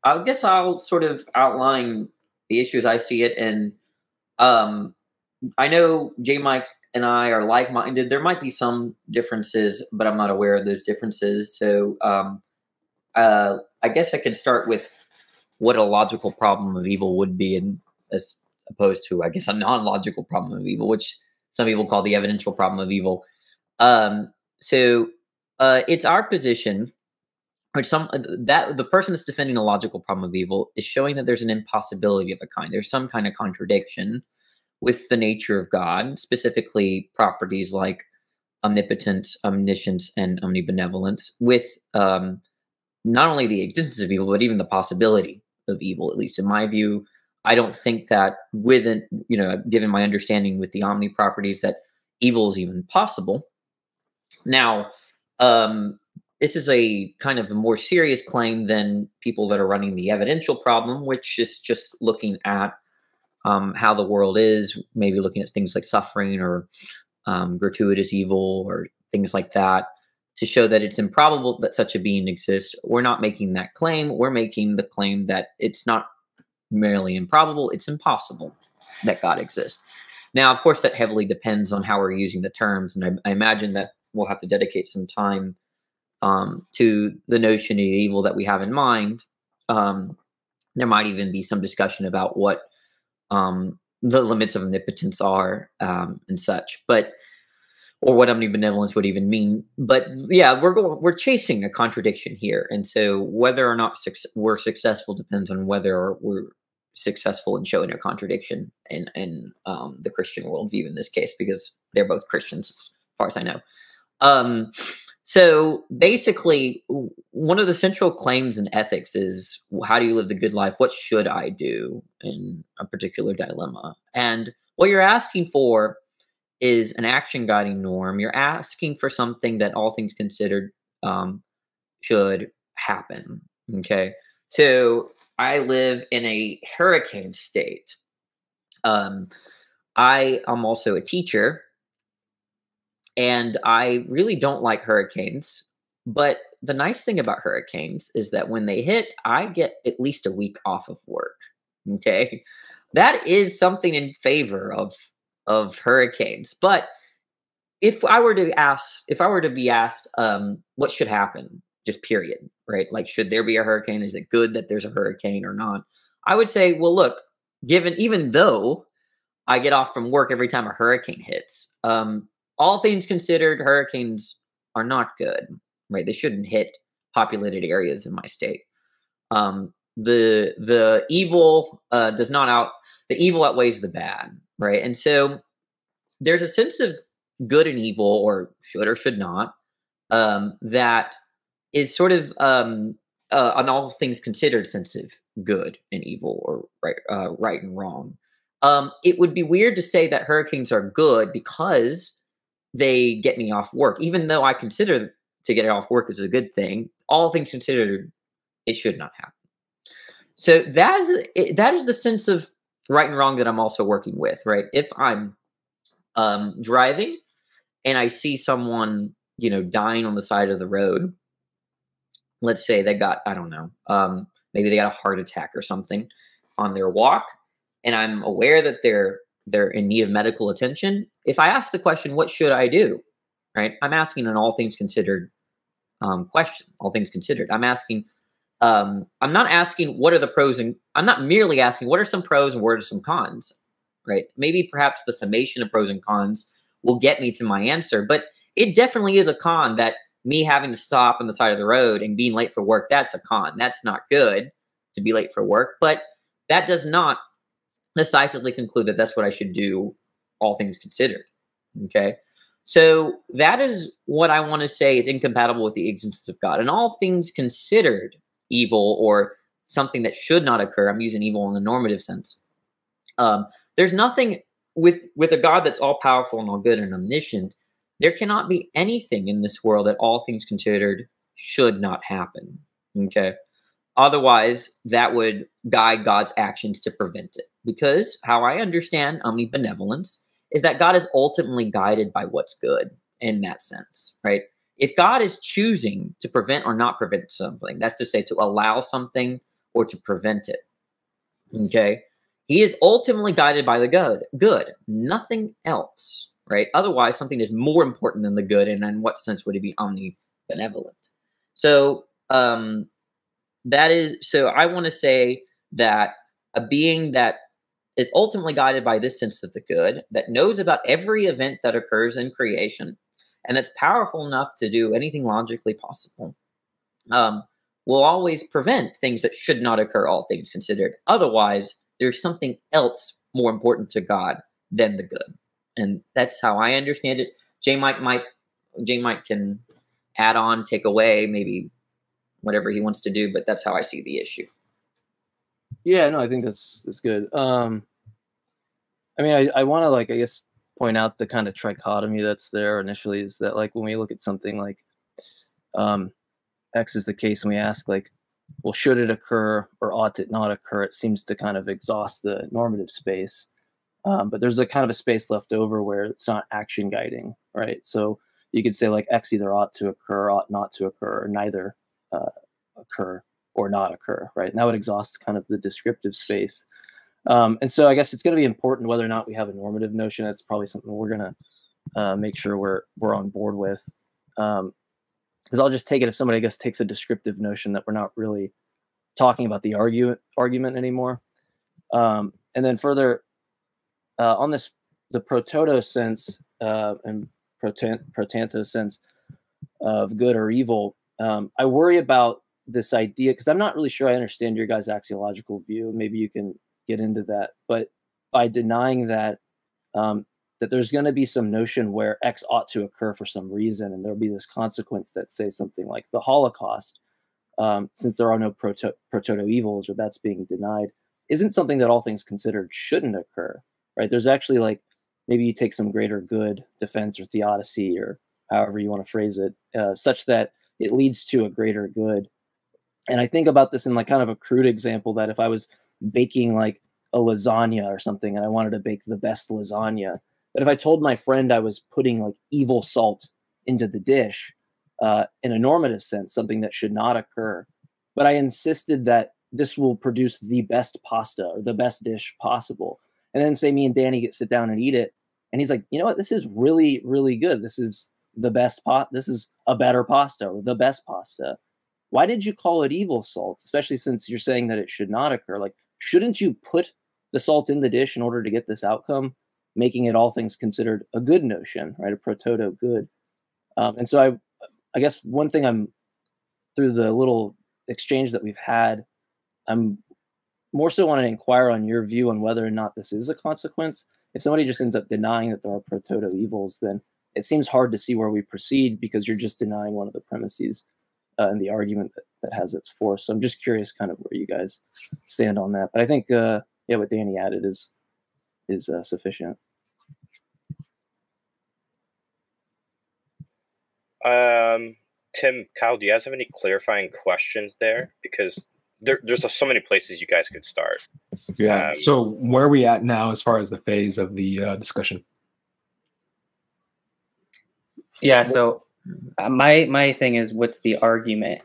I guess I'll sort of outline the issue as I see it, and um, I know J. Mike and I are like-minded. There might be some differences, but I'm not aware of those differences. So I guess I could start with what a logical problem of evil would be, and as opposed to, I guess, a non-logical problem of evil, which some people call the evidential problem of evil. So it's our position, or some that the person that's defending a logical problem of evil is showing that there's an impossibility of a kind. There's some kind of contradiction with the nature of God, specifically properties like omnipotence, omniscience, and omnibenevolence, with not only the existence of evil, but even the possibility of evil, at least in my view. I don't think that within, given my understanding with the omni properties, that evil is even possible. Now, this is a kind of a more serious claim than people that are running the evidential problem, which is just looking at how the world is, maybe looking at things like suffering or gratuitous evil or things like that, to show that it's improbable that such a being exists. We're not making that claim. We're making the claim that it's not merely improbable, it's impossible that God exists. Now, of course, that heavily depends on how we're using the terms, and I imagine that we'll have to dedicate some time to the notion of evil that we have in mind. There might even be some discussion about what the limits of omnipotence are and such, or what omnibenevolence would even mean. But yeah, we're chasing a contradiction here, and so whether or not we're successful depends on whether we're successful in showing a contradiction in the Christian worldview in this case, because they're both Christians as far as I know. So basically, one of the central claims in ethics is, how do you live the good life? What should I do in a particular dilemma? And what you're asking for is an action guiding norm. You're asking for something that, all things considered, should happen. Okay. So I live in a hurricane state. I am also a teacher, and I really don't like hurricanes. But the nice thing about hurricanes is that when they hit, I get at least a week off of work. Okay. That is something in favor of hurricanes. But if I were to be asked, what should happen, just period, right? Like, should there be a hurricane? Is it good that there's a hurricane or not? I would say, well, look, even though I get off from work every time a hurricane hits, all things considered, hurricanes are not good, right? They shouldn't hit populated areas in my state. The evil the evil outweighs the bad, right? And so there's a sense of good and evil, or should or should not, that is sort of an all things considered sense of good and evil, or right and wrong. It would be weird to say that hurricanes are good because they get me off work, even though I consider to get off work is a good thing. All things considered, it should not happen. So that is the sense of right and wrong that I'm also working with, right? If I'm driving and I see someone, dying on the side of the road, let's say they got, I don't know, maybe they got a heart attack or something on their walk, and I'm aware that they're in need of medical attention. If I ask the question, what should I do? Right? I'm asking an all things considered question, all things considered. I'm asking, I'm not asking what are the pros, and I'm not merely asking what are some pros and what are some cons, right? Maybe perhaps the summation of pros and cons will get me to my answer, but it definitely is a con that me having to stop on the side of the road and being late for work, that's a con. That's not good to be late for work, but that does not decisively conclude that that's what I should do, all things considered. Okay. So that is what I want to say is incompatible with the existence of God. And all things considered evil, or something that should not occur, I'm using evil in the normative sense. There's nothing with a God that's all powerful and all good and omniscient. There cannot be anything in this world that, all things considered, should not happen. Okay. Otherwise, that would guide God's actions to prevent it. Because how I understand omnibenevolence is that God is ultimately guided by what's good in that sense, right? If God is choosing to prevent or not prevent something, that's to say to allow something or to prevent it. Okay? He is ultimately guided by the good, nothing else, right? Otherwise, something is more important than the good, and in what sense would he be omnibenevolent? So, so I want to say that a being that is ultimately guided by this sense of the good, that knows about every event that occurs in creation, and that's powerful enough to do anything logically possible, will always prevent things that should not occur, all things considered. Otherwise, there's something else more important to God than the good. And that's how I understand it. J Mike can add on, take away, maybe whatever he wants to do, but that's how I see the issue. Yeah, no, I think that's good. I mean, I want to, like, I guess, point out the kind of trichotomy that's there initially, is that, like, when we look at something like X is the case, and we ask, like, well, should it occur or ought it not occur? It seems to kind of exhaust the normative space. But there's a kind of a space left over where it's not action guiding, right? So you could say, like, X either ought to occur, ought not to occur, or neither occur or not occur, right? And that would exhaust kind of the descriptive space. And so I guess it's going to be important whether or not we have a normative notion. That's probably something we're going to make sure we're on board with. Because I'll just take it if somebody, I guess, takes a descriptive notion that we're not really talking about the argument anymore. And then further, on this, the prototo sense and protanto sense of good or evil, I worry about this idea, because I'm not really sure I understand your guys' axiological view. Maybe you can get into that. But by denying that, that there's going to be some notion where X ought to occur for some reason, and there'll be this consequence that says something like the Holocaust, since there are no prototo evils, or that's being denied, isn't something that, all things considered, shouldn't occur, right? There's actually, like, maybe you take some greater good defense or theodicy, or however you want to phrase it, such that it leads to a greater good. And I think about this in, like, kind of a crude example, that if I was baking, like, a lasagna or something, and I wanted to bake the best lasagna, that if I told my friend I was putting, like, evil salt into the dish, in a normative sense, something that should not occur, but I insisted that this will produce the best pasta or the best dish possible, and then say me and Danny sit down and eat it, and he's like, you know what, this is really, really good. This is the best this is a better pasta, or the best pasta. Why did you call it evil salt? Especially since you're saying that it should not occur. Like, shouldn't you put the salt in the dish in order to get this outcome, making it, all things considered, a good notion, right? A prototo good. And so I guess one thing, I'm, through the little exchange that we've had, I'm more so want to inquire on your view on whether or not this is a consequence. If somebody just ends up denying that there are prototo evils, then it seems hard to see where we proceed, because you're just denying one of the premises and the argument that has its force. So I'm just curious kind of where you guys stand on that. But I think, what Danny added is sufficient. Tim, Kyle, do you guys have any clarifying questions there? Because there's so many places you guys could start. Yeah. So where are we at now as far as the phase of the discussion? Yeah. So my thing is, what's the argument?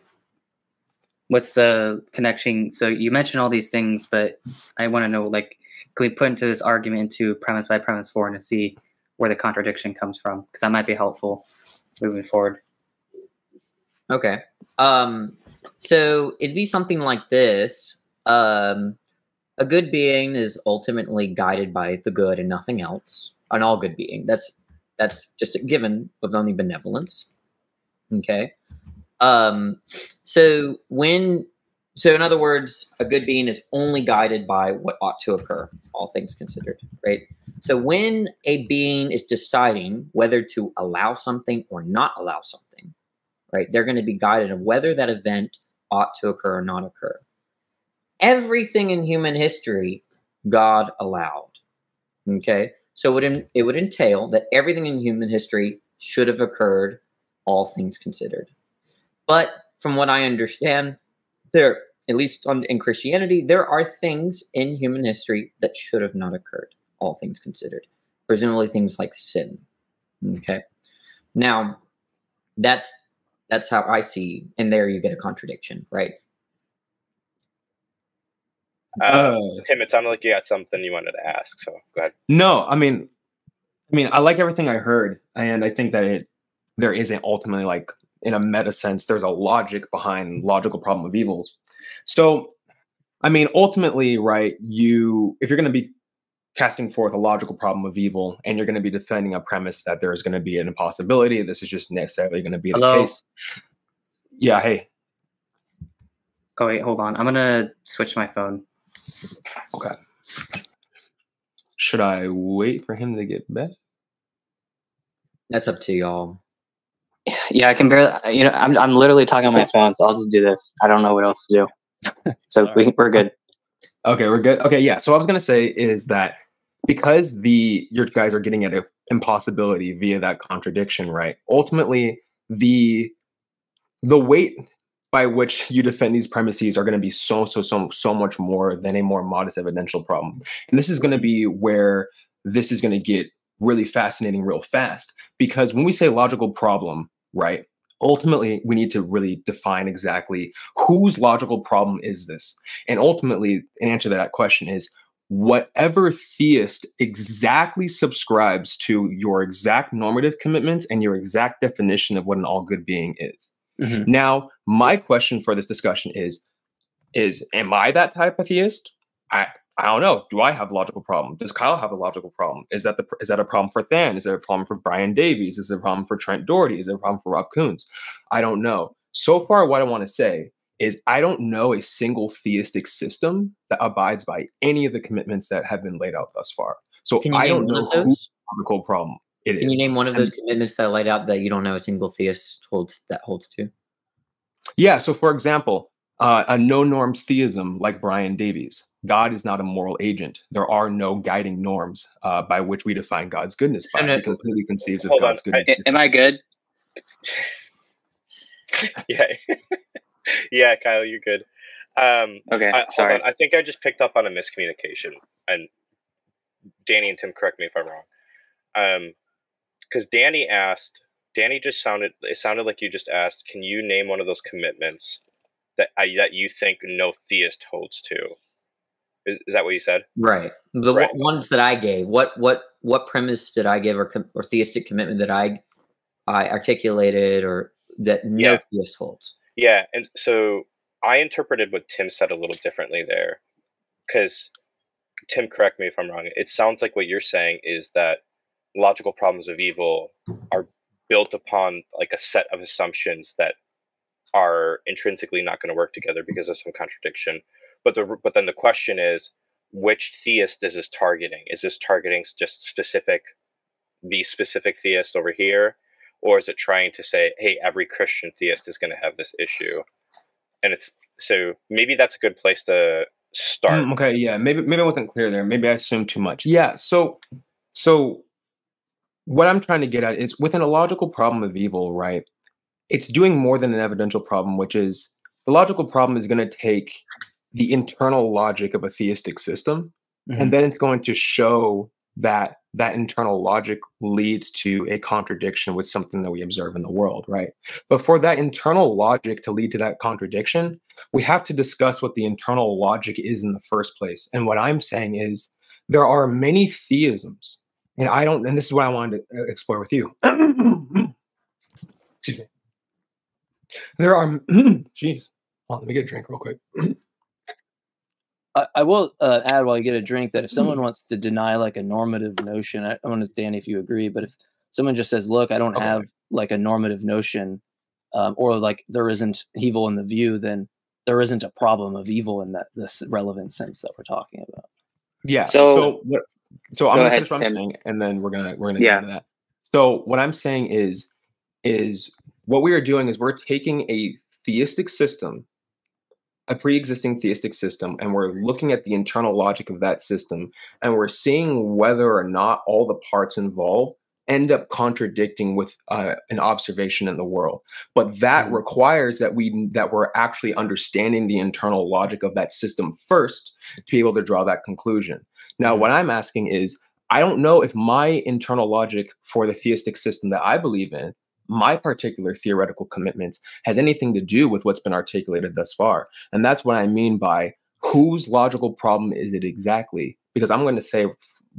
What's the connection? So you mentioned all these things, but I want to know, like, can we put into this argument into premise by premise form to see where the contradiction comes from? Because that might be helpful moving forward. Okay. So it'd be something like this. A good being is ultimately guided by the good and nothing else. An all good being. That's just a given of only benevolence. Okay. So in other words, a good being is only guided by what ought to occur, all things considered, right? So when a being is deciding whether to allow something or not allow something, right, they're going to be guided of whether that event ought to occur or not occur. Everything in human history, God allowed. Okay? So it would entail that everything in human history should have occurred, all things considered. But from what I understand, there, at least in Christianity, there are things in human history that should have not occurred, all things considered. Presumably things like sin. Okay? Now, that's how I see, and there you get a contradiction, right? Tim, it sounded like you had something you wanted to ask, so go ahead. No, I mean, I like everything I heard, and I think that there isn't ultimately, like, in a meta sense, there's a logic behind logical problem of evils. So, I mean, ultimately, right, if you're going to be casting forth a logical problem of evil, and you're going to be defending a premise that there is going to be an impossibility, this is just necessarily going to be the case. Yeah, hey. Oh wait, hold on. I'm gonna switch my phone. Okay. Should I wait for him to get back? That's up to y'all. Yeah, I can barely. I'm literally talking on my phone, so I'll just do this. I don't know what else to do. So we're good. Okay, we're good. Okay, yeah. So what I was gonna say is that because your guys are getting at an impossibility via that contradiction, right? Ultimately, the weight by which you defend these premises are going to be so much more than a more modest evidential problem. And this is going to be where this is going to get really fascinating real fast, because when we say logical problem, right, ultimately we need to really define exactly whose logical problem is this. And ultimately an answer to that question is whatever theist exactly subscribes to your exact normative commitments and your exact definition of what an all good being is. Mm-hmm. Now, my question for this discussion is am I that type of theist? I don't know. Do I have a logical problem? Does Kyle have a logical problem? Is that a problem for Than? Is there a problem for Brian Davies? Is there a problem for Trent Doherty? Is there a problem for Rob Coons? I don't know. So far, what I want to say is I don't know a single theistic system that abides by any of the commitments that have been laid out thus far. So I don't know whose logical problem it is. Can you name one of those commitments that laid out that you don't know a single theist holds to? Yeah. So, for example, a no norms theism like Brian Davies. God is not a moral agent. There are no guiding norms by which we define God's goodness. By he completely conceives of God's goodness. Am I good? Yeah. Yeah, Kyle, you're good. Okay, sorry. Hold on. I think I just picked up on a miscommunication, and Danny and Tim, correct me if I'm wrong. Because Danny sounded like you just asked, can you name one of those commitments that you think no theist holds to? Is that what you said? Right. The ones that I gave. What premise did I give, or theistic commitment that I articulated, or that no theist holds? Yeah, and so I interpreted what Tim said a little differently there, because Tim, correct me if I'm wrong. It sounds like what you're saying is that logical problems of evil are built upon like a set of assumptions that are intrinsically not going to work together because of some contradiction. But then the question is, which theist is this targeting? Is this targeting just these specific theists over here? Or is it trying to say, hey, every Christian theist is going to have this issue? And so maybe that's a good place to start. Okay, yeah, maybe I wasn't clear there. Maybe I assumed too much. Yeah, so what I'm trying to get at is within a logical problem of evil, right? It's doing more than an evidential problem, which is the logical problem is going to take the internal logic of a theistic system, and then it's going to show that internal logic leads to a contradiction with something that we observe in the world, right? But for that internal logic to lead to that contradiction, we have to discuss what the internal logic is in the first place. And what I'm saying is there are many theisms, and this is what I wanted to explore with you. Excuse me. There are, jeez, let me get a drink real quick. I will add while you get a drink that if someone wants to deny like a normative notion, I don't know, Danny, if you agree, but if someone just says, look, I don't have like a normative notion, or like there isn't evil in the view, then there isn't a problem of evil in this relevant sense that we're talking about. Yeah. So I'm gonna finish what Tim. I'm saying, and then we're gonna get into that. So what I'm saying is what we are doing is we're taking a theistic system, a pre-existing theistic system, and we're looking at the internal logic of that system, and we're seeing whether or not all the parts involved end up contradicting with an observation in the world. But that requires that we're actually understanding the internal logic of that system first to be able to draw that conclusion. Now, what I'm asking is, I don't know if my internal logic for the theistic system that I believe in, my particular theoretical commitments, has anything to do with what's been articulated thus far. And that's what I mean by whose logical problem is it exactly? Because I'm going to say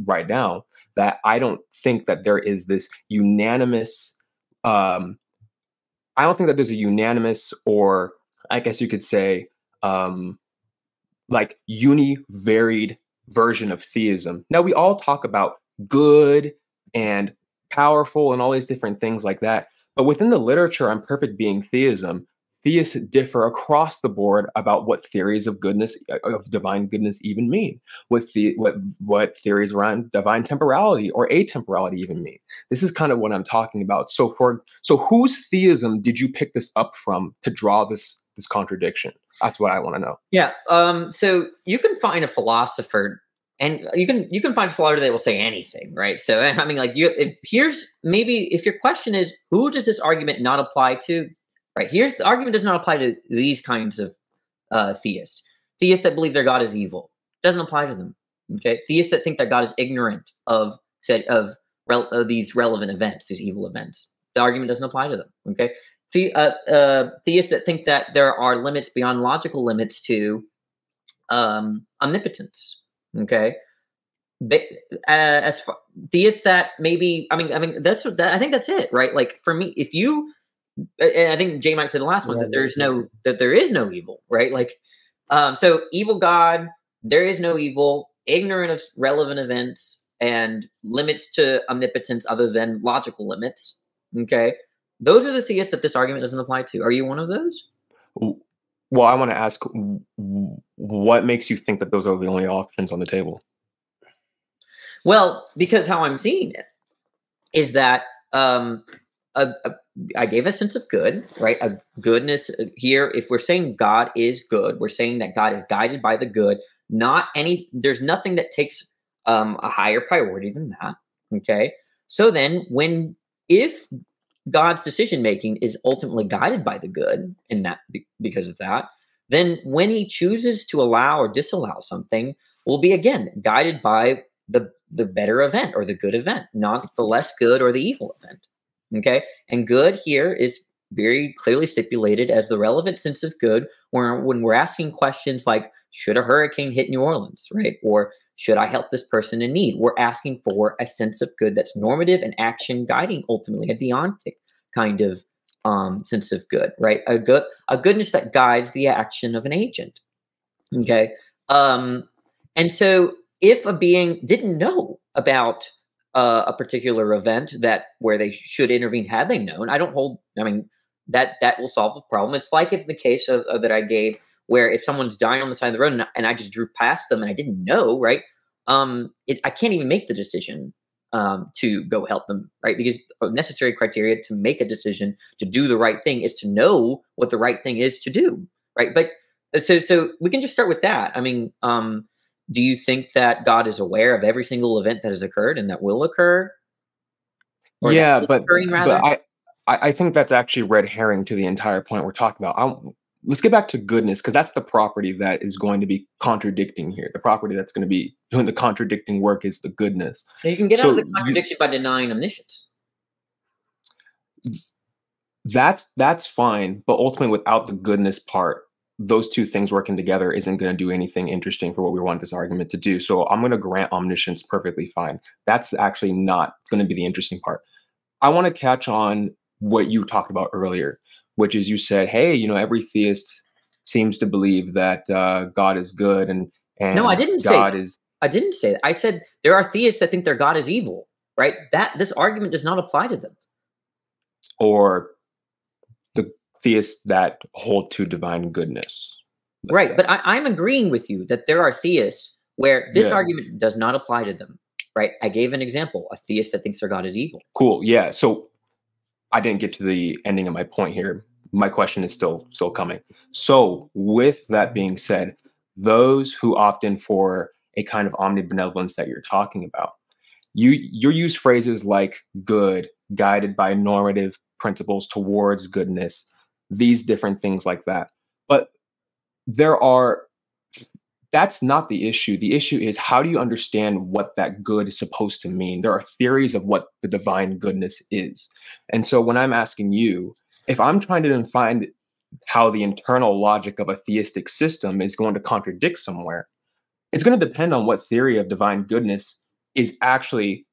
right now that I don't think that there is this unanimous, I don't think that there's a unanimous, or I guess you could say, like univaried version of theism. Now, we all talk about good and powerful and all these different things like that. But within the literature on perfect being theism, theists differ across the board about what theories of goodness, of divine goodness, even mean. What theories around divine temporality or atemporality even mean. This is kind of what I'm talking about. So whose theism did you pick this up from to draw this contradiction? That's what I want to know. Yeah. So you can find a philosopher, and you can find a philosopher that will say anything, right? So I mean, like, if your question is, who does this argument not apply to? Right, here's the argument does not apply to these kinds of theists. Theists that believe their God is evil doesn't apply to them. Okay, theists that think that God is ignorant of these relevant events, these evil events, the argument doesn't apply to them. Okay, theists that think that there are limits beyond logical limits to omnipotence. Okay, theists that maybe, I mean, I think that's it, right? Like, for me, if you, and I think Jay might say the last one, that there is no evil, right? Like, so evil God, there is no evil, ignorant of relevant events and limits to omnipotence other than logical limits. Okay, those are the theists that this argument doesn't apply to. Are you one of those? Well, I want to ask, what makes you think that those are the only options on the table? Well, because how I'm seeing it is that I gave a sense of good, right? A goodness here. If we're saying God is good, we're saying that God is guided by the good. There's nothing that takes a higher priority than that. Okay. So then if God's decision making is ultimately guided by the good, and that because of that, then when he chooses to allow or disallow something, will be again guided by the better event or the good event, not the less good or the evil event. Okay, and good here is very clearly stipulated as the relevant sense of good, when we're asking questions like, should a hurricane hit New Orleans, right? Or should I help this person in need? We're asking for a sense of good that's normative and action guiding, ultimately a deontic kind of sense of good, right? A goodness that guides the action of an agent. Okay, and so if a being didn't know about a particular event where they should intervene had they known, I mean, that will solve the problem. It's like in the case of that I gave, where if someone's dying on the side of the road and I just drew past them and I didn't know, right? I can't even make the decision to go help them, right? Because a necessary criteria to make a decision to do the right thing is to know what the right thing is to do, right? But so we can just start with that. I mean, do you think that God is aware of every single event that has occurred and that will occur? Or yeah, but I think that's actually red herring to the entire point we're talking about. Let's get back to goodness, because that's the property that is going to be contradicting here. The property that's going to be doing the contradicting work is the goodness. Now you can get out of the contradiction by denying omniscience. That's fine, but ultimately without the goodness part, those two things working together isn't going to do anything interesting for what we want this argument to do. So I'm going to grant omniscience perfectly fine. That's actually not going to be the interesting part. I want to catch on what you talked about earlier, which is you said, hey, every theist seems to believe that God is good and no, I didn't say that. I didn't say that. I said there are theists that think their God is evil, right? This argument does not apply to them. Or the theists that hold to divine goodness. Right, but I'm agreeing with you that there are theists where this argument does not apply to them, right? I gave an example, a theist that thinks their God is evil. Cool, yeah. So I didn't get to the ending of my point here. My question is still coming. So with that being said, those who opt in for a kind of omnibenevolence that you're talking about, you use phrases like good, guided by normative principles towards goodness, these different things like that. But that's not the issue. The issue is, how do you understand what that good is supposed to mean? There are theories of what the divine goodness is. And so when I'm asking you, if I'm trying to how the internal logic of a theistic system is going to contradict somewhere. It's going to depend on what theory of divine goodness is actually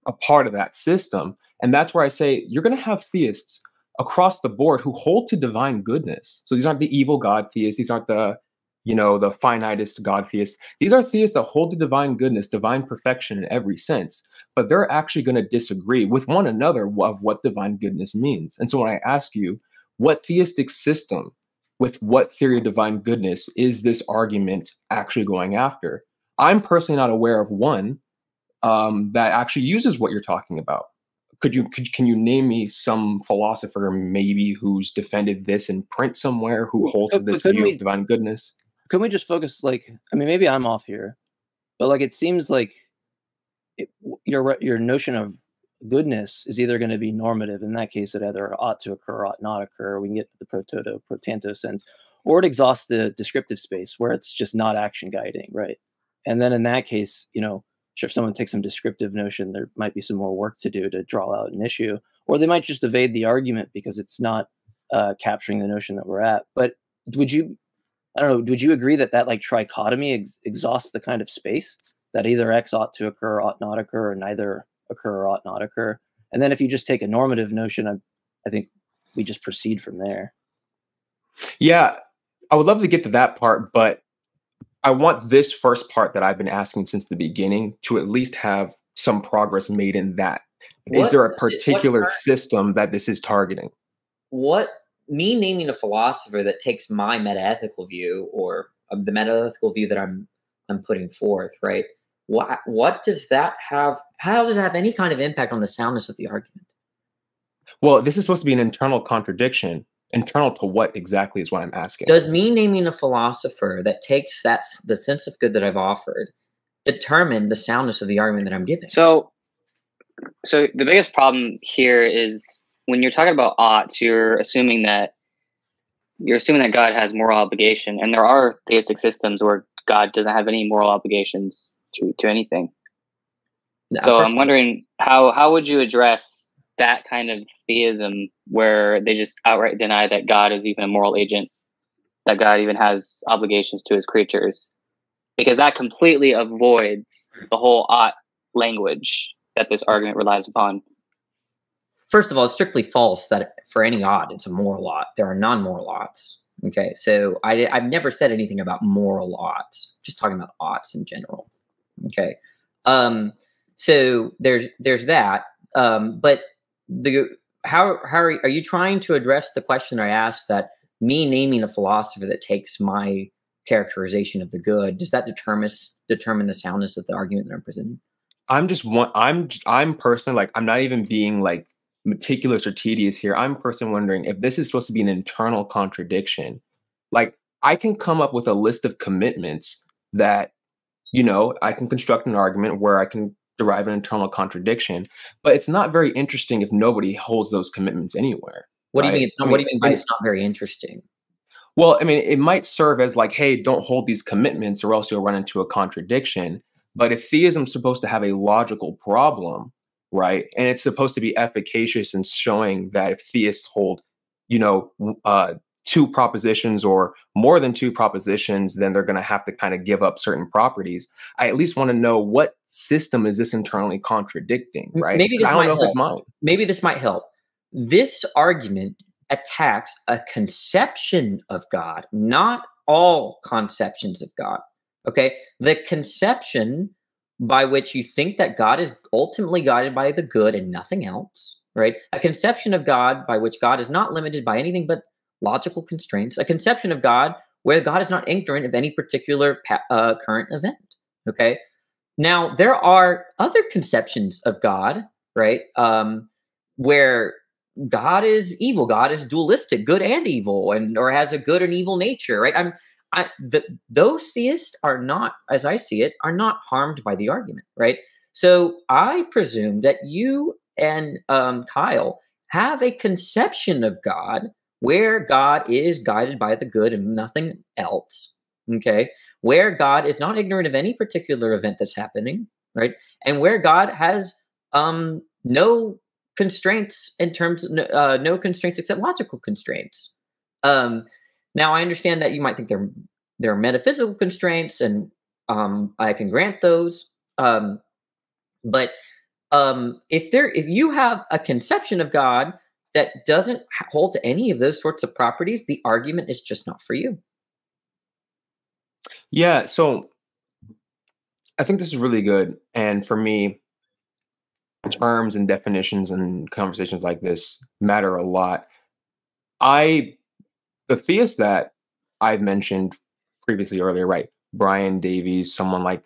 a part of that system. And that's where I say you're going to have theists across the board who hold to divine goodness. So these aren't the evil God theists. These aren't the, the finitist God theists. These are theists that hold to divine goodness, divine perfection in every sense. But they're actually going to disagree with one another of what divine goodness means. And so when I ask you, what theistic system with what theory of divine goodness is this argument actually going after? I'm personally not aware of one that actually uses what you're talking about. Can you name me some philosopher maybe who's defended this in print somewhere, who holds to this view of divine goodness? Can we just focus, maybe I'm off here, but it seems like your notion of goodness is either going to be normative. In that case, it either ought to occur, ought not occur. We can get to the pro tanto sense, or it exhausts the descriptive space where it's just not action guiding, right? And then in that case, sure, if someone takes some descriptive notion, there might be some more work to do to draw out an issue, or they might just evade the argument because it's not capturing the notion that we're at. But would you agree that trichotomy exhausts the kind of space that either X ought to occur, ought not occur, or neither occur or ought not occur? And then if you just take a normative notion, I think we just proceed from there. Yeah, I would love to get to that part, but I want this first part that I've been asking since the beginning to at least have some progress made in that. Is there a particular system that this is targeting? Me naming a philosopher that takes my metaethical view, or the metaethical view that I'm putting forth, right? What does that have? How does it have any kind of impact on the soundness of the argument? Well, this is supposed to be an internal contradiction. Internal to what exactly is what I'm asking. Does me naming a philosopher that takes the sense of good that I've offered determine the soundness of the argument that I'm giving? So the biggest problem here is when you're talking about oughts, you're assuming that God has moral obligation, and there are theistic systems where God doesn't have any moral obligations to anything. No, so I'm wondering how would you address that kind of theism where they just outright deny that God is even a moral agent, that God even has obligations to his creatures, because that completely avoids the whole ought language that this argument relies upon. First of all, it's strictly false that for any ought, it's a moral ought. There are non-moral oughts. Okay, so I've never said anything about moral oughts, just talking about oughts in general. Okay, so there's that, but how are you trying to address the question I asked, that me naming a philosopher that takes my characterization of the good, does that determine the soundness of the argument that I'm presenting? I'm personally, I'm not even being meticulous or tedious here. I'm personally wondering if this is supposed to be an internal contradiction. I can come up with a list of commitments that, I can construct an argument where I can derive an internal contradiction, but it's not very interesting if nobody holds those commitments anywhere. What do you mean it's not? What do you mean by it's not very interesting? Well, it might serve as hey, don't hold these commitments or else you'll run into a contradiction. But if theism is supposed to have a logical problem, right, and it's supposed to be efficacious in showing that if theists hold, two propositions or more than two propositions, then they're going to have to kind of give up certain properties. I at least want to know what system is this internally contradicting, right? Maybe this I don't know if it's mine. Maybe this might help. This argument attacks a conception of God, not all conceptions of God. Okay, the conception by which you think that God is ultimately guided by the good and nothing else, right? A conception of God by which God is not limited by anything but logical constraints, a conception of God where God is not ignorant of any particular current event. Okay. Now there are other conceptions of God, right? Where God is evil, God is dualistic, good and evil, or has a good and evil nature, right? Those theists are not, as I see it, are not harmed by the argument, right? So I presume that you and Kyle have a conception of God where God is guided by the good and nothing else, okay? Where God is not ignorant of any particular event that's happening, right? And where God has no constraints in terms of, no constraints except logical constraints. Now I understand that you might think there are metaphysical constraints, and I can grant those. But if you have a conception of God that doesn't hold to any of those sorts of properties, the argument is just not for you. Yeah, so I think this is really good. And for me, terms and definitions and conversations like this matter a lot. The theists that I've mentioned previously earlier, right? Brian Davies, someone like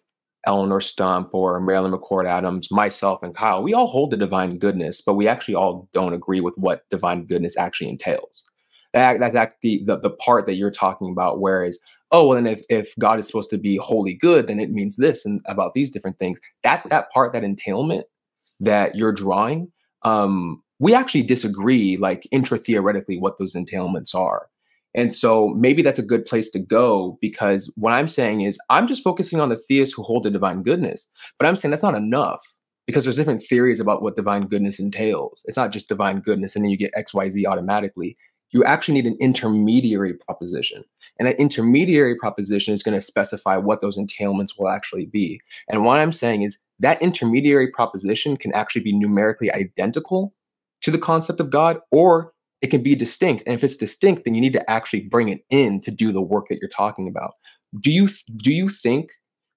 Eleanor Stump or Marilyn McCord Adams, myself and Kyle, we all hold the divine goodness, but we actually all don't agree with what divine goodness actually entails. That's the part that you're talking about, whereas, oh, well, then if God is supposed to be wholly good, then it means this and about these different things. That part, that entailment that you're drawing, we actually disagree, like intra-theoretically, what those entailments are. And so maybe that's a good place to go, because what I'm saying is I'm just focusing on the theists who hold the divine goodness, but I'm saying that's not enough, because there's different theories about what divine goodness entails. It's not just divine goodness and then you get X, Y, Z automatically. You actually need an intermediary proposition. And that intermediary proposition is going to specify what those entailments will actually be. And what I'm saying is that intermediary proposition can actually be numerically identical to the concept of God, or it can be distinct. And if it's distinct, then you need to actually bring it in to do the work that you're talking about. Do you think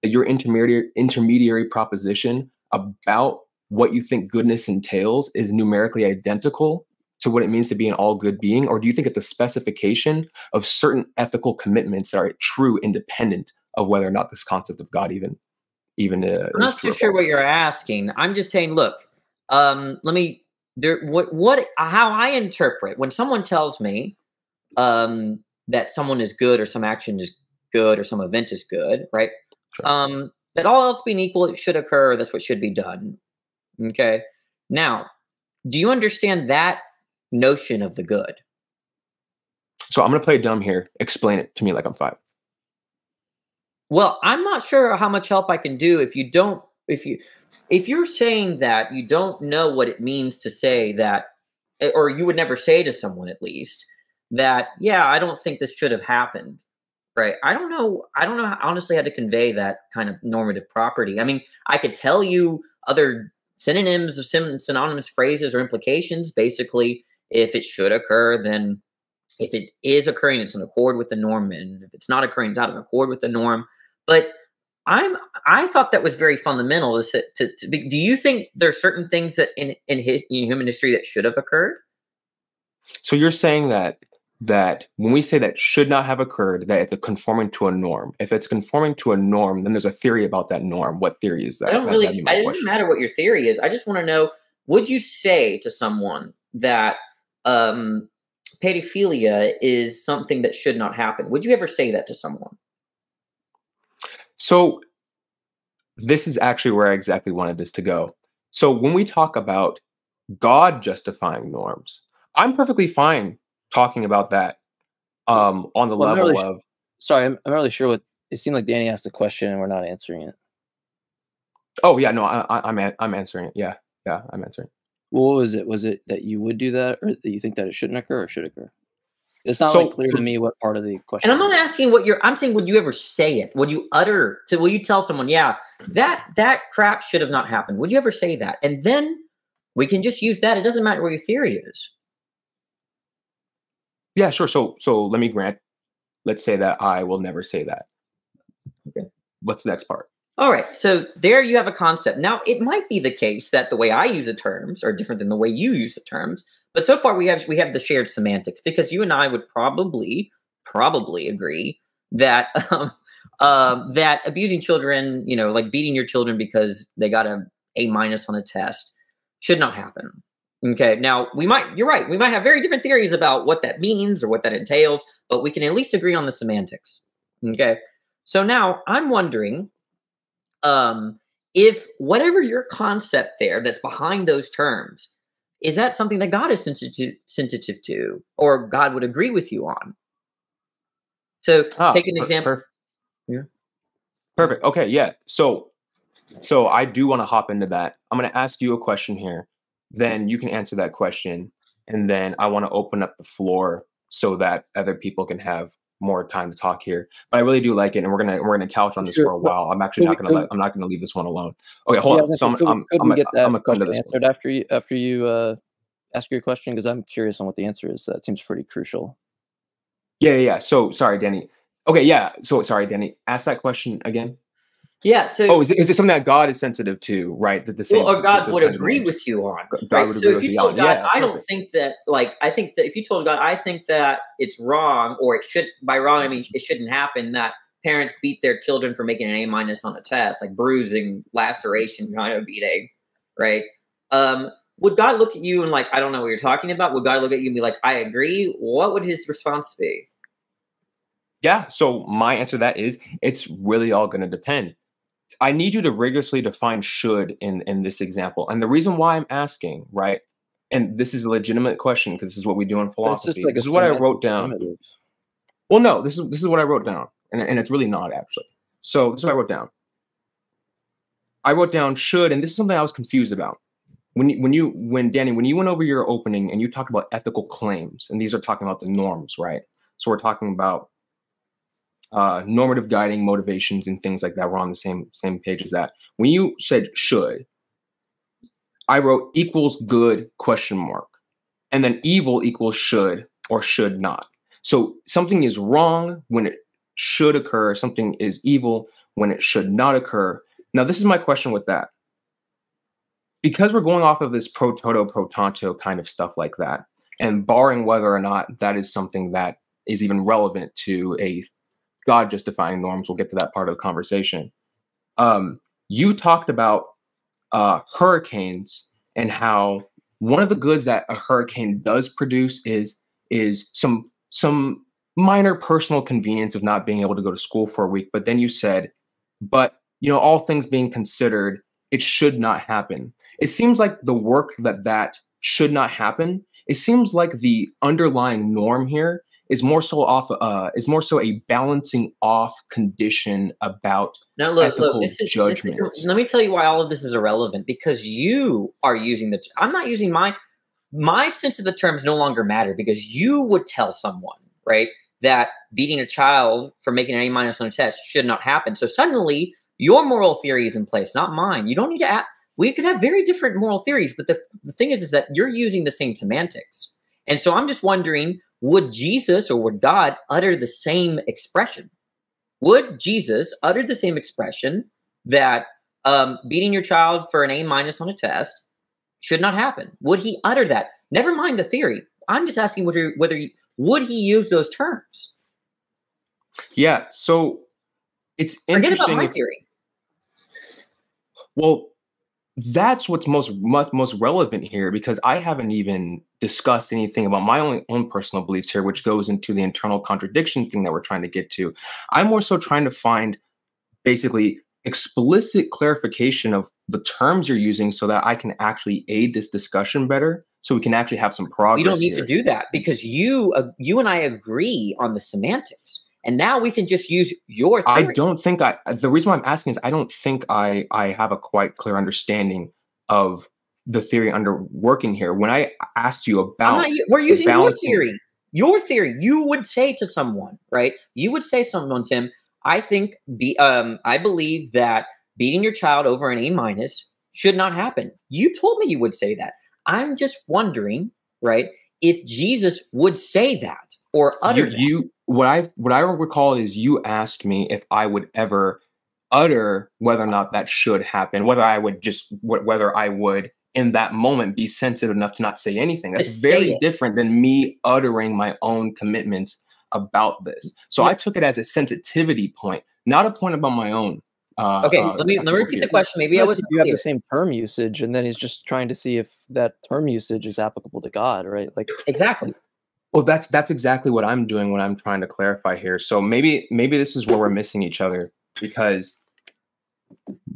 that your intermediary proposition about what you think goodness entails is numerically identical to what it means to be an all good being? Or do you think it's a specification of certain ethical commitments that are true independent of whether or not this concept of God even I'm not too sure what you're asking. I'm just saying, look, how I interpret when someone tells me that someone is good, or some action is good, or some event is good, right? Sure. That all else being equal, it should occur. That's what should be done. Okay. Now, do you understand that notion of the good? So I'm going to play dumb here. Explain it to me like I'm 5. Well, I'm not sure how much help I can do if you're saying that you don't know what it means to say that, or you would never say to someone at least that, yeah, I don't think this should have happened. Right. I don't know honestly how to convey that kind of normative property. I mean, I could tell you other synonyms of synonymous phrases or implications. Basically, if it should occur, then if it is occurring, it's in accord with the norm. And if it's not occurring, it's out of accord with the norm. But I thought that was very fundamental. Do you think there are certain things that in human history that should have occurred? So you're saying that when we say that should not have occurred, that it's conforming to a norm. If it's conforming to a norm, then there's a theory about that norm. What theory is that? It doesn't matter what your theory is. I just want to know, would you say to someone that pedophilia is something that should not happen? Would you ever say that to someone? So this is actually where I exactly wanted this to go. So when we talk about God justifying norms, I'm perfectly fine talking about that on the level of... Sorry, I'm not really sure what... It seemed like Danny asked a question and we're not answering it. Oh, yeah, no, I'm answering it. Yeah, I'm answering. Well, what was it? Was it that you would do that, or that you think that it shouldn't occur or should occur? It's not clear to me what part of the question. And I'm not asking I'm saying, would you ever say it? Would you will you tell someone, yeah, that crap should have not happened? Would you ever say that? And then we can just use that. It doesn't matter what your theory is. Yeah, sure. So let me grant, let's say that I will never say that. Okay. What's the next part? All right. So there you have a concept. Now, it might be the case that the way I use the terms are different than the way you use the terms. But so far we have the shared semantics, because you and I would probably agree that that abusing children, like beating your children because they got an A- on a test, should not happen. Okay. Now you're right. We might have very different theories about what that means or what that entails, but we can at least agree on the semantics. Okay. So now I'm wondering, if whatever your concept there that's behind those terms, is that something that God is sensitive to, or God would agree with you on? So take an example. Yeah. Perfect. Okay. Yeah. So I do want to hop into that. I'm going to ask you a question here. Then you can answer that question. And then I want to open up the floor so that other people can have more time to talk here. But I really do like it, and we're gonna couch on this for a while. I'm actually not gonna leave this one alone. Okay, hold on. So could we get that I'm gonna come to question this answered one. after you ask your question? Because I'm curious on what the answer is. That seems pretty crucial. Yeah. So sorry, Danny. Okay, yeah. So sorry, Danny. Ask that question again. Yeah. So, is it something that God is sensitive to, right? That the same, or God would agree with you on. God right? So if you told God, yeah, I don't think that, like, I think that if you told God, I think that it's wrong, or it should, by wrong, I mean, it shouldn't happen, that parents beat their children for making an A- on a test, like bruising, laceration, kind of beating, right? Would God look at you and like, I don't know what you're talking about? Would God look at you and be like, I agree? What would his response be? Yeah. So my answer to that is, it's really all going to depend. I need you to rigorously define should in this example. And the reason why I'm asking, right, and this is a legitimate question because this is what we do in philosophy. Like this is what I wrote down. Primitive. Well, no, this is what I wrote down. And it's really not, actually. So this is what I wrote down. I wrote down should, and this is something I was confused about. When Danny, when you went over your opening and you talked about ethical claims, and these are talking about the norms, right? So we're talking about normative guiding motivations and things like that. We're on the same page as that. When you said should, I wrote equals good ? And then evil equals should or should not. So something is wrong when it should occur. Something is evil when it should not occur. Now, this is my question with that. Because we're going off of this pro toto, pro tanto kind of stuff like that, and barring whether or not that is something that is even relevant to a God justifying norms, we'll get to that part of the conversation. You talked about hurricanes and how one of the goods that a hurricane does produce is some minor personal convenience of not being able to go to school for a week. But then you said, but all things being considered, it should not happen. It seems like the work that should not happen. It seems like the underlying norm here is more so a balancing off condition about ethical judgments. Let me tell you why all of this is irrelevant, because you are using I'm not using my sense of the terms no longer matter, because you would tell someone, right, that beating a child for making an A- on a test should not happen. So suddenly your moral theory is in place, not mine. You don't need to we could have very different moral theories, but the thing is that you're using the same semantics. And so I'm just wondering, would Jesus or would God utter the same expression? Would Jesus utter the same expression that beating your child for an A- on a test should not happen? Would he utter that? Never mind the theory. I'm just asking would he use those terms? Yeah, so it's interesting. Forget about my theory. Well, that's what's most relevant here, because I haven't even discussed anything about my own personal beliefs here, which goes into the internal contradiction thing that we're trying to get to. I'm more so trying to find basically explicit clarification of the terms you're using so that I can actually aid this discussion better, so we can actually have some progress. You don't need to do that, because you and I agree on the semantics. And now we can just use your theory. I don't think the reason why I'm asking is I don't think I have a quite clear understanding of the theory under working here. When I asked you about, we're using your theory. Your theory. You would say to someone, right? You would say to someone, Tim, I believe that beating your child over an A- should not happen. You told me you would say that. I'm just wondering, right, if Jesus would say that or utter that. What I recall is you asked me if I would ever utter whether or not that should happen, whether I would in that moment be sensitive enough to not say anything. That's very different than me uttering my own commitments about this. So I took it as a sensitivity point, not a point about my own. Okay, let me repeat the question. Maybe I wasn't clear. You have the same term usage, and then he's just trying to see if that term usage is applicable to God, right? Like exactly. Well, that's exactly what I'm doing when I'm trying to clarify here. So maybe this is where we're missing each other, because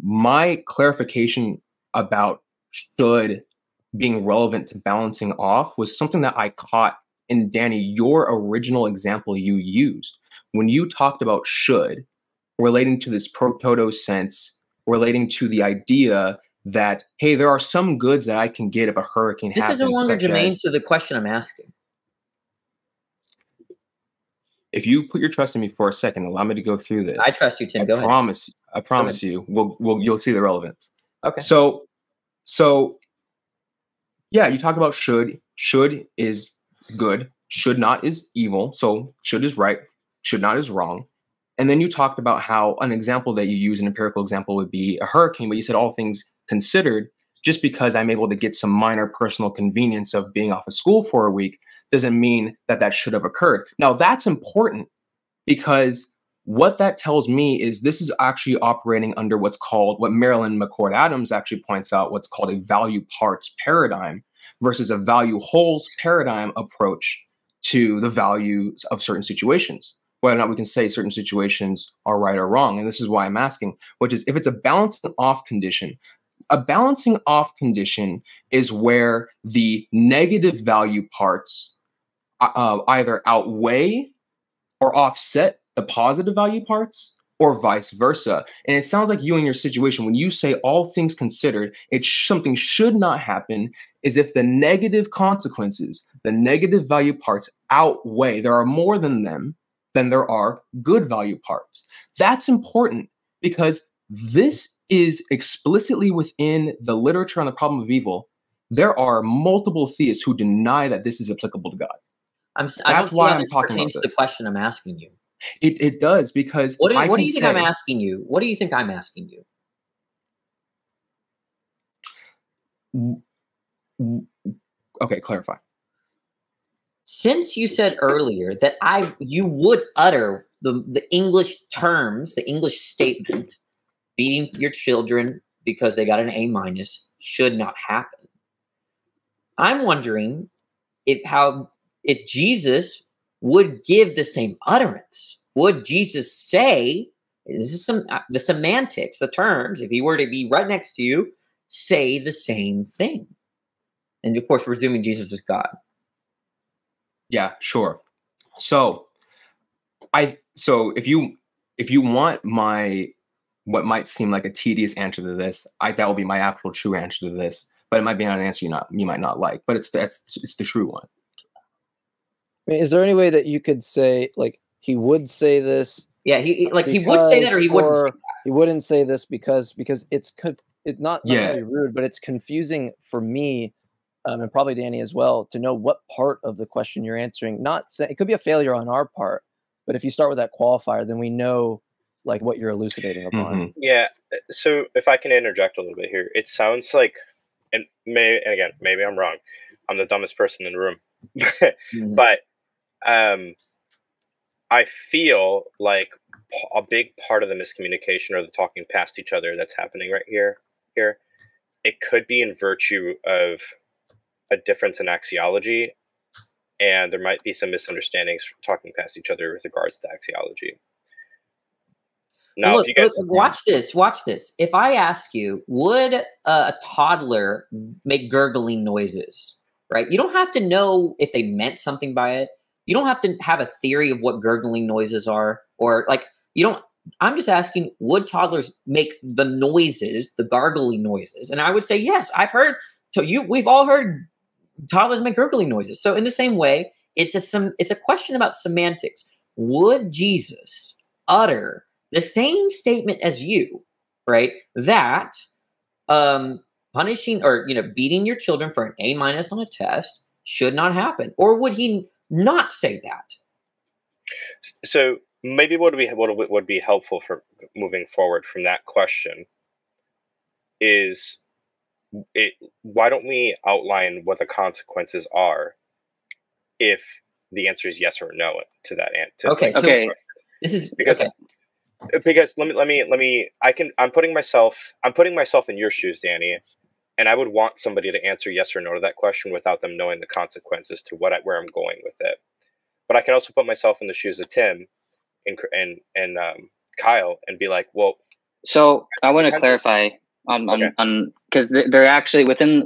my clarification about should being relevant to balancing off was something that I caught in Danny, your original example you used when you talked about should relating to this pro toto sense, relating to the idea that, hey, there are some goods that I can get if a hurricane happens. This is no longer germane to the question I'm asking. if you put your trust in me for a second, allow me to go through this. I trust you, Tim. Go ahead. I promise you, you'll see the relevance. Okay. So yeah, you talk about should. Should is good. Should not is evil. So should is right. Should not is wrong. And then you talked about how an example that you use, an empirical example, would be a hurricane, but you said all things considered, just because I'm able to get some minor personal convenience of being off of school for a week doesn't mean that that should have occurred. Now, that's important because what that tells me is this is actually operating under what's called, what Marilyn McCord Adams actually points out, what's called a value parts paradigm versus a value wholes paradigm approach to the values of certain situations. Whether or not we can say certain situations are right or wrong. And this is why I'm asking, which is if it's a balancing off condition, a balancing off condition is where the negative value parts either outweigh or offset the positive value parts or vice versa. And it sounds like you in your situation, when you say all things considered, something should not happen is if the negative consequences, the negative value parts outweigh, there are more than them than there are good value parts. That's important because this is explicitly within the literature on the problem of evil. There are multiple theists who deny that this is applicable to God. That's why I'm talking about this. The question I'm asking you. It does, because what do you think I'm asking you? What do you think I'm asking you? Okay, clarify. Since you said earlier that you would utter the English terms, the English statement, beating your children because they got an A- should not happen. I'm wondering if Jesus would give the same utterance. Would Jesus say, this is the semantics, the terms, if he were to be right next to you, say the same thing? And of course, we're assuming Jesus is God. Yeah, sure. So if you want what might seem like a tedious answer to this, that will be my actual true answer to this. But it might be not an answer you might not like. But it's the true one. I mean, is there any way that you could say, like, he would say this? Yeah, he would say that, or he wouldn't say that. He wouldn't say this because it's not to be rude, but it's confusing for me, and probably Danny as well, to know what part of the question you're answering. It could be a failure on our part, but if you start with that qualifier, then we know like what you're elucidating upon. Mm-hmm. Yeah. So if I can interject a little bit here, it sounds like, and maybe I'm wrong. I'm the dumbest person in the room, Mm-hmm. but I feel like a big part of the miscommunication or the talking past each other that's happening right here, it could be in virtue of a difference in axiology, and there might be some misunderstandings talking past each other with regards to axiology. Now, look, watch this. If I ask you, would a toddler make gurgling noises, right? You don't have to know if they meant something by it. You don't have to have a theory of what gurgling noises are, or I'm just asking, would toddlers make the noises, the gargling noises? And I would say, yes, I've heard. So we've all heard toddlers make gurgling noises. So in the same way, it's a question about semantics. Would Jesus utter the same statement as you, right? That punishing or beating your children for an A- on a test should not happen, or would he not say that? So maybe what would be helpful for moving forward from that question is why don't we outline what the consequences are if the answer is yes or no to that answer? Okay. This is because let me I'm putting myself in your shoes, Danny, and I would want somebody to answer yes or no to that question without them knowing the consequences to where I'm going with it. But I can also put myself in the shoes of Tim and Kyle and be like, well. So I want to clarify on because they're actually within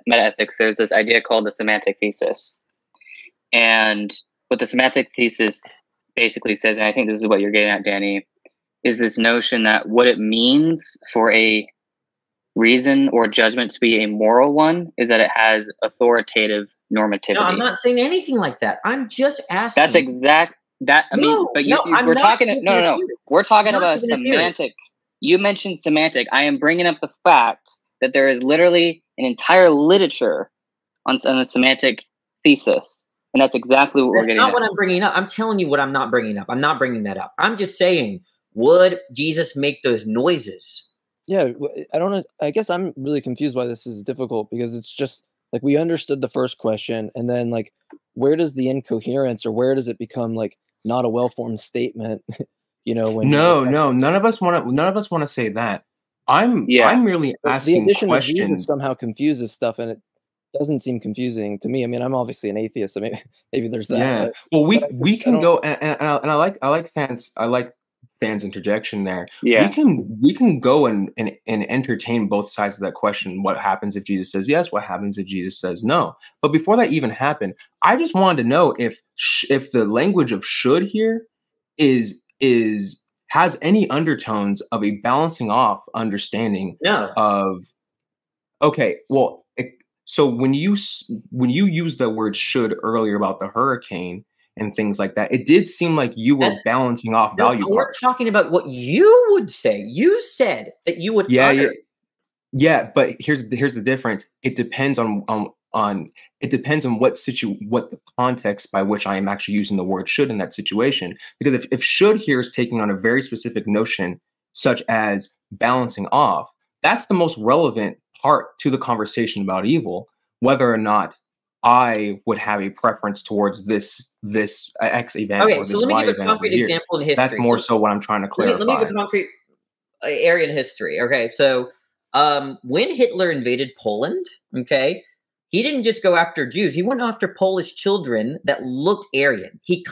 metaethics. There's this idea called the semantic thesis, and what the semantic thesis basically says, and I think this is what you're getting at, Danny, is this notion that what it means for a reason or judgment to be a moral one is that it has authoritative normativity. No, I'm not saying anything like that. I'm just asking. That I mean, but we're talking. No. We're talking about semantic. You mentioned semantic. I am bringing up the fact that there is literally an entire literature on the semantic thesis, and that's exactly what we're getting. That's not what I'm bringing up. I'm telling you what I'm not bringing up. I'm not bringing that up. I'm just saying, would Jesus make those noises? Yeah, I don't know. I guess I'm really confused why this is difficult, because it's just like we understood the first question, and then like where does the incoherence, or where does it become like not a well-formed statement? When none of us want to say that. I'm merely asking the addition questions. Of Jesus somehow confuses stuff, and it doesn't seem confusing to me. I mean, I'm obviously an atheist, so maybe there's that. Yeah. Well, we can go, and I like fans' interjection there. Yeah. We can go and entertain both sides of that question. What happens if Jesus says yes? What happens if Jesus says no? But before that even happened, I just wanted to know if the language of should here has any undertones of a balancing off understanding of. Okay, well, so when you used the word should earlier about the hurricane and things like that, it did seem like you were balancing off value parts. We're talking about what you would say. You said that you would utter. Yeah, but here's the difference. It depends on what the context by which I am actually using the word should in that situation. Because if should here is taking on a very specific notion, such as balancing off, that's the most relevant part to the conversation about evil, whether or not I would have a preference towards this X event. Okay, or this so let me Y give a concrete example in history. That's more so what I'm trying to clarify. Let me give a concrete area in history. Okay, so when Hitler invaded Poland, okay, he didn't just go after Jews. He went after Polish children that looked Aryan. He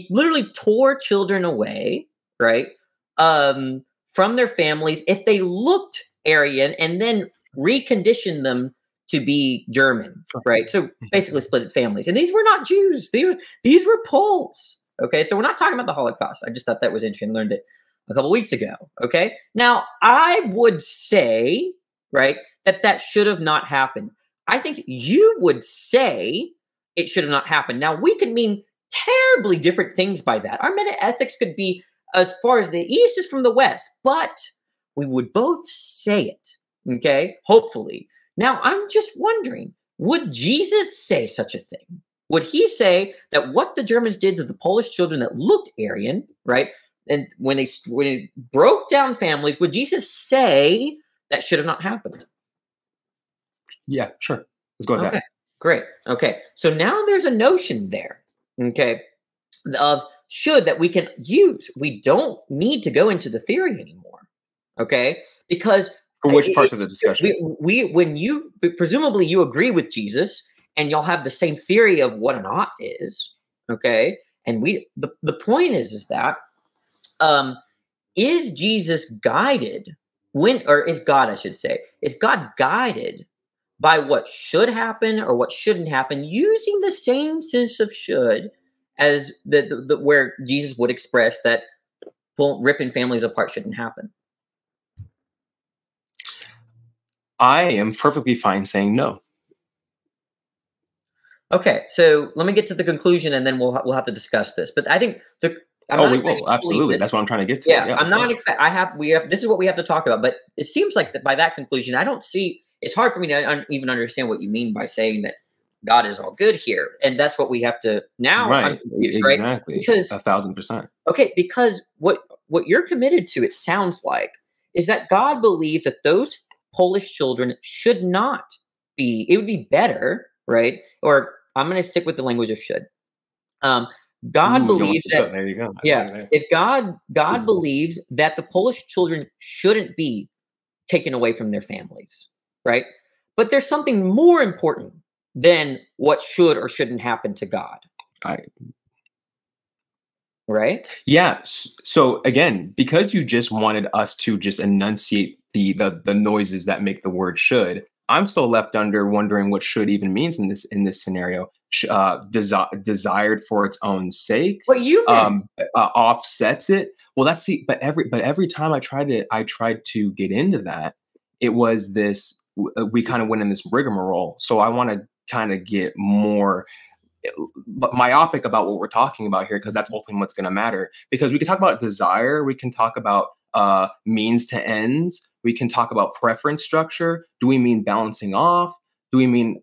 literally tore children away, right, from their families if they looked Aryan, and then reconditioned them to be German, right? So basically split families. And these were not Jews. These were Poles. Okay, so we're not talking about the Holocaust. I just thought that was interesting. Learned it a couple weeks ago. Okay, now I would say, right, that should have not happened. I think you would say it should have not happened. Now we can mean terribly different things by that. Our meta ethics could be as far as the East is from the West, but we would both say it. Okay, hopefully. Now I'm just wondering, would Jesus say such a thing? Would he say that what the Germans did to the Polish children that looked Aryan, right? And when they broke down families, would Jesus say that should have not happened? Yeah, sure. Let's go with that. Great. Okay. So now there's a notion there, okay, of should that we can use. We don't need to go into the theory anymore, okay? Because for which parts of the discussion? Presumably you agree with Jesus, and y'all have the same theory of what an ought is, okay? And the point is that is Jesus guided is God, I should say, is God guided by what should happen or what shouldn't happen, using the same sense of should as the where Jesus would express that ripping families apart shouldn't happen? I am perfectly fine saying no. Okay, so let me get to the conclusion, and then we'll have to discuss this. But I think we will absolutely. That's what I'm trying to get to. Yeah, I'm not expecting. This is what we have to talk about. But it seems like that by that conclusion, I don't see. It's hard for me to even understand what you mean by saying that God is all good here, and that's what we have to now. Right, exactly. Right? Because 1,000%. Okay, because what you're committed to, it sounds like, is that God believes that those Polish children should not be. It would be better, right? Or I'm going to stick with the language of should. God believes that. There you go. Yeah, if God believes that the Polish children shouldn't be taken away from their families, right? But there's something more important than what should or shouldn't happen to God. Right? Yeah. So again, because you just wanted us to just enunciate the noises that make the word should, I'm still left wondering what should even means in this scenario. Desired for its own sake. What you offsets it. Well, but every time I tried to get into that, it was this. We kind of went in this rigmarole. So I want to kind of get more myopic about what we're talking about here, because that's ultimately what's going to matter. Because we can talk about desire, we can talk about means to ends, we can talk about preference structure. Do we mean balancing off? Do we mean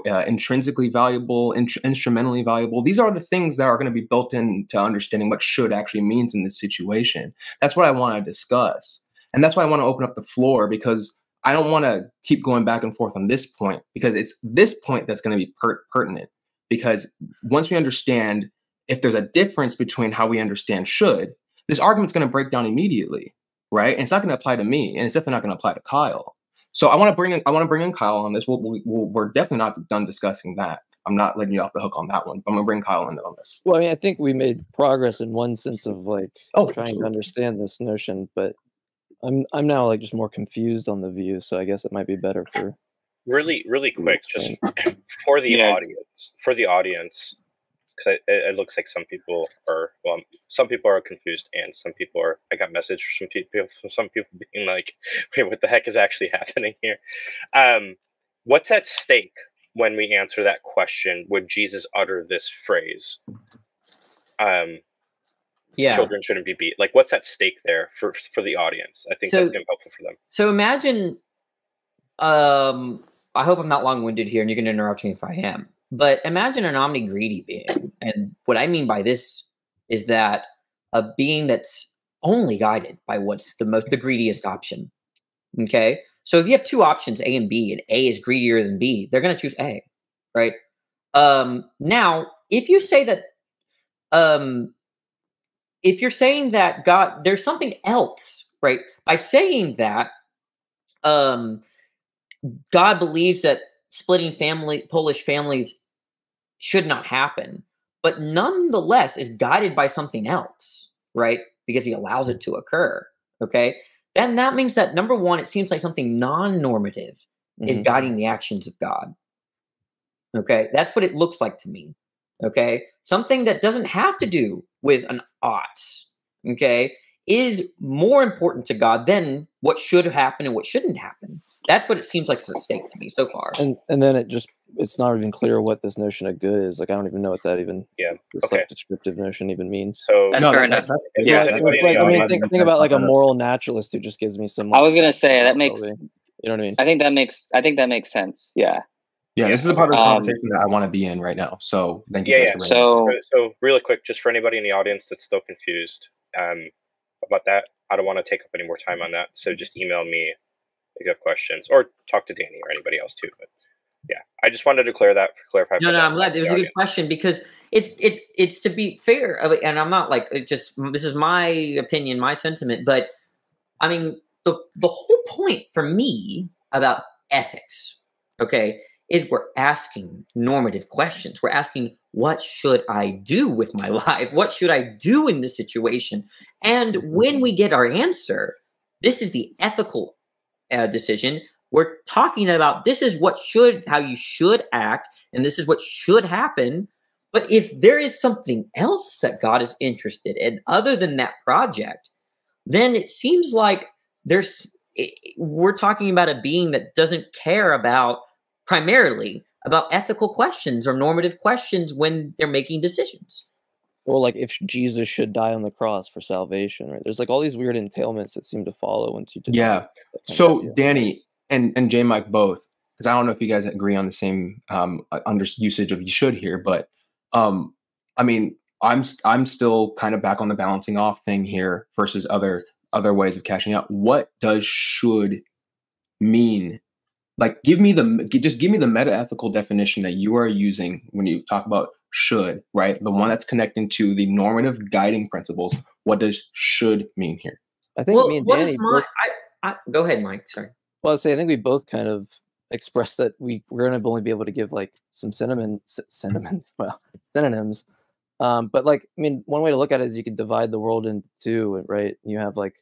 intrinsically valuable, instrumentally valuable? These are the things that are going to be built into understanding what should actually means in this situation. That's what I want to discuss, and that's why I want to open up the floor, because I don't want to keep going back and forth on this point, because it's this point that's going to be pertinent. Because once we understand, if there's a difference between how we understand should, this argument's going to break down immediately, right? And it's not going to apply to me, and it's definitely not going to apply to Kyle. So I want to bring in Kyle on this. We're definitely not done discussing that. I'm not letting you off the hook on that one, but I'm going to bring Kyle in on this. Well, I mean, I think we made progress in one sense of like trying absolutely. to understand this notion, but I'm now like just more confused on the view. So I guess it might be better for really quick, just for the audience, because it looks like some people are confused, and some people are. I got message from some people being like, "Wait, what the heck is actually happening here?" What's at stake when we answer that question? Would Jesus utter this phrase? Children shouldn't be beat. Like, what's at stake there for the audience? I think that's going to be helpful for them. So imagine, I hope I'm not long-winded here, and you can interrupt me if I am. But imagine an omni-greedy being, and what I mean by this is that a being that's only guided by what's the greediest option. Okay, so if you have two options, A and B, and A is greedier than B, they're going to choose A, right? Now, if you say that, if you're saying that God, there's something else, right? By saying that, God believes that splitting Polish families should not happen, but nonetheless is guided by something else, right? Because he allows it to occur. Okay. Then that means that, number one, it seems like something non-normative is guiding the actions of God. Okay. That's what it looks like to me. Okay. Something that doesn't have to do with an ought, okay, is more important to God than what should happen and what shouldn't happen. That's what it seems like is at stake to me so far. And then it's not even clear what this notion of good is. Like, I don't even know what that even like descriptive notion even means. So that's fair enough. Think about like a moral naturalist who just gives me some. I was gonna say that makes. You know what I mean? I think that makes sense. Yeah. Yeah, this is the part of the conversation that I want to be in right now. So thank you. So really quick, just for anybody in the audience that's still confused about that, I don't want to take up any more time on that. So just email me if you have questions, or talk to Danny or anybody else too. But yeah, I just wanted to clarify. No, I'm glad. It was a good question, because it's to be fair, and I'm not like this is my opinion, my sentiment, but I mean the whole point for me about ethics, okay, is we're asking normative questions. We're asking, what should I do with my life? What should I do in this situation? And when we get our answer, this is the ethical decision. We're talking about this is how you should act, and this is what should happen. But if there is something else that God is interested in other than that project, then it seems like we're talking about a being that doesn't care primarily about ethical questions or normative questions when they're making decisions. Or like if Jesus should die on the cross for salvation, right? There's like all these weird entailments that seem to follow once you do. Yeah. So Danny and J Mike both, because I don't know if you guys agree on the same usage of you should here, but I mean, I'm still kind of back on the balancing off thing here versus other ways of cashing out. What does should mean? Like, just give me the meta-ethical definition that you are using when you talk about should, right? The one that's connecting to the normative guiding principles. What does should mean here? I think me and Danny. Go ahead, Mike. Sorry. Well, I think we both kind of expressed that we're going to only be able to give like some synonyms. But like, I mean, one way to look at it is you could divide the world into two, right? You have like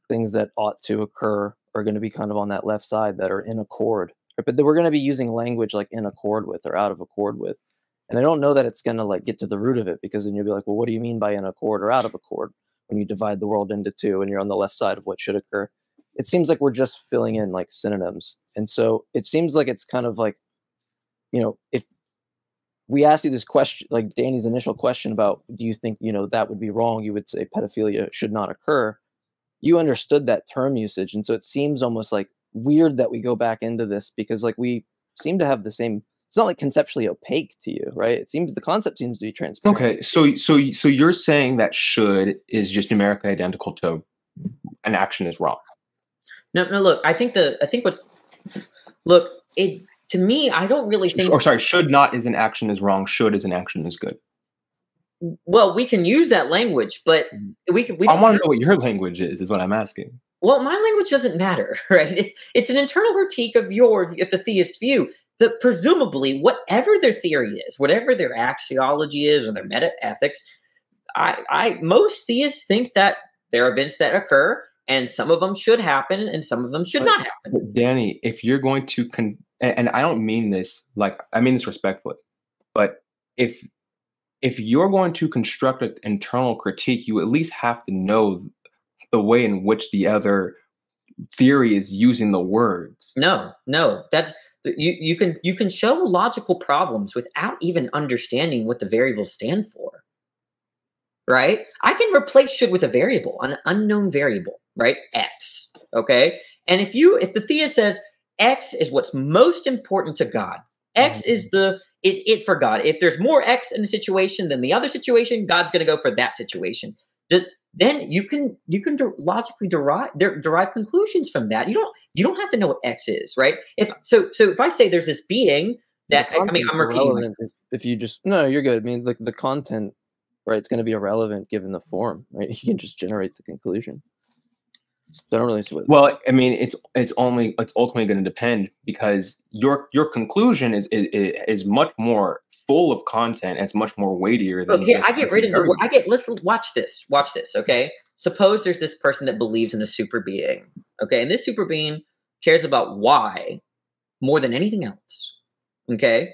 things that ought to occur are going to be kind of on that left side that are in accord, right? But we're going to be using language like in accord with or out of accord with. And I don't know that it's going to like get to the root of it, because then you'll be like, well, what do you mean by in accord or out of accord when you divide the world into two and you're on the left side of what should occur? It seems like we're just filling in like synonyms. And so it seems like it's kind of like, if we asked you this question, like Danny's initial question about, do you think, that would be wrong? You would say pedophilia should not occur. You understood that term usage. And so it seems almost like weird that we go back into this, because like we seem to have the same, it's not like conceptually opaque to you, right? It seems the concept seems to be transparent. Okay. So you're saying that should is just numerically identical to an action is wrong. No, look, to me, I don't really think. Or sorry, should not is an action is wrong. Should is an action is good. Well, we can use that language, but I want to know what your language is what I'm asking. Well, my language doesn't matter, right? It's an internal critique of the theist view. That presumably, whatever their theory is, whatever their axiology is, or their meta-ethics, most theists think that there are events that occur, and some of them should happen, and some of them should not happen. But Danny, if you're going to, and I don't mean this I mean this respectfully, but if you're going to construct an internal critique, you at least have to know the way in which the other theory is using the words. No, that's you can show logical problems without even understanding what the variables stand for. Right? I can replace should with a variable, an unknown variable, right? X. Okay? And if the theist says X is what's most important to God, X is it for God. If there's more X in a situation than the other situation, God's going to go for that situation. Then you can logically derive conclusions from that. You don't have to know what X is, right? If I say there's this being that I'm repeating myself. If you just you're good. I mean, like the content, right? It's going to be irrelevant given the form, right? You can just generate the conclusion. So I don't really see what. Well, I mean, it's ultimately going to depend, because your conclusion is much more full of content. And it's much more weightier than. Okay, I get rid of the. Let's watch this. Watch this. Okay, suppose there's this person that believes in a super being. Okay, and this super being cares about why more than anything else. Okay,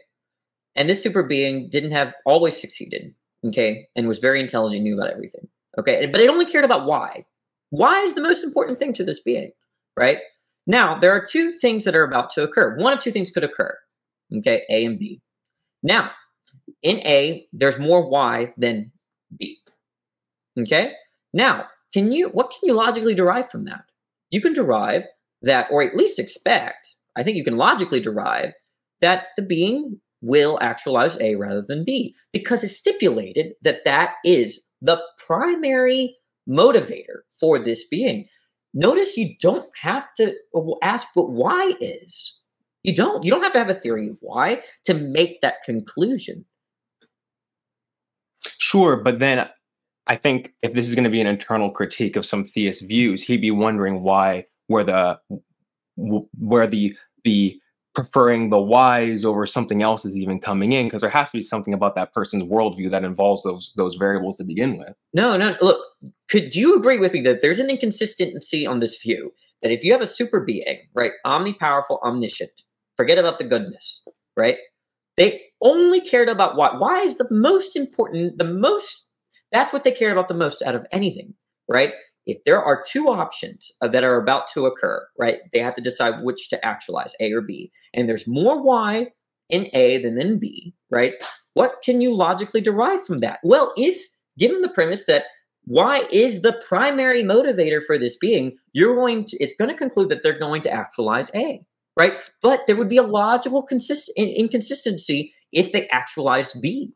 and this super being didn't have always succeeded. Okay, and was very intelligent, knew about everything. Okay, but it only cared about why. Why is the most important thing to this being, right? Now, there are two things that are about to occur. One of two things could occur, okay, A and B. Now, in A, there's more Y than B, okay? Now, what can you logically derive from that? You can derive that, or at least expect, I think you can logically derive that the being will actualize A rather than B, because it's stipulated that that is the primary motivator for this being. Notice you don't have to ask what why is. You don't have to have a theory of why to make that conclusion. Sure, but then I think if this is going to be an internal critique of some theist views, he'd be wondering why where the preferring the whys over something else is even coming in, because there has to be something about that person's worldview that involves those variables to begin with. No. Look, could you agree with me that there's an inconsistency on this view, that if you have a super being, right, omnipowerful, omniscient, forget about the goodness, right? They only cared about why. Why is the most important, that's what they cared about the most out of anything, right? If there are two options that are about to occur, right, they have to decide which to actualize, A or B. And there's more Y in A than in B, right? What can you logically derive from that? Well, if given the premise that Y is the primary motivator for this being, it's going to conclude that they're going to actualize A, right? But there would be a logical inconsistency if they actualized B.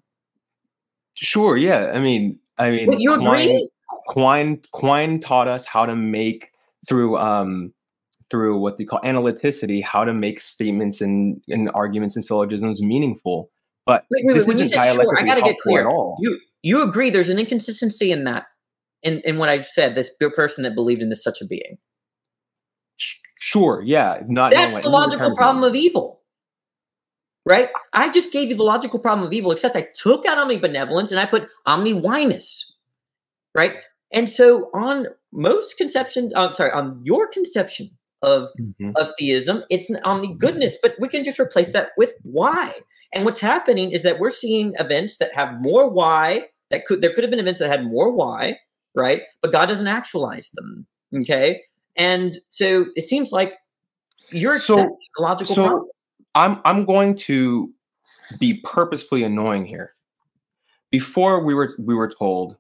Sure, yeah. I mean, but you agree? Quine taught us how to make through what they call analyticity, how to make statements and arguments and syllogisms meaningful. But this isn't dialectically I gotta get clear. At all. You agree there's an inconsistency in that, in what I said, this person that believed in such a being. Sure, yeah. That's the logical problem of evil. Right? I just gave you the logical problem of evil, except I took out omnibenevolence and I put omniwiness. Right? And so on your conception of theism, it's an omni-goodness, but we can just replace that with Y. And what's happening is that we're seeing events that have more Y, there could have been events that had more Y, right? But God doesn't actualize them, okay? And so it seems like you're accepting a logical problem. I'm going to be purposefully annoying here. Before we were told,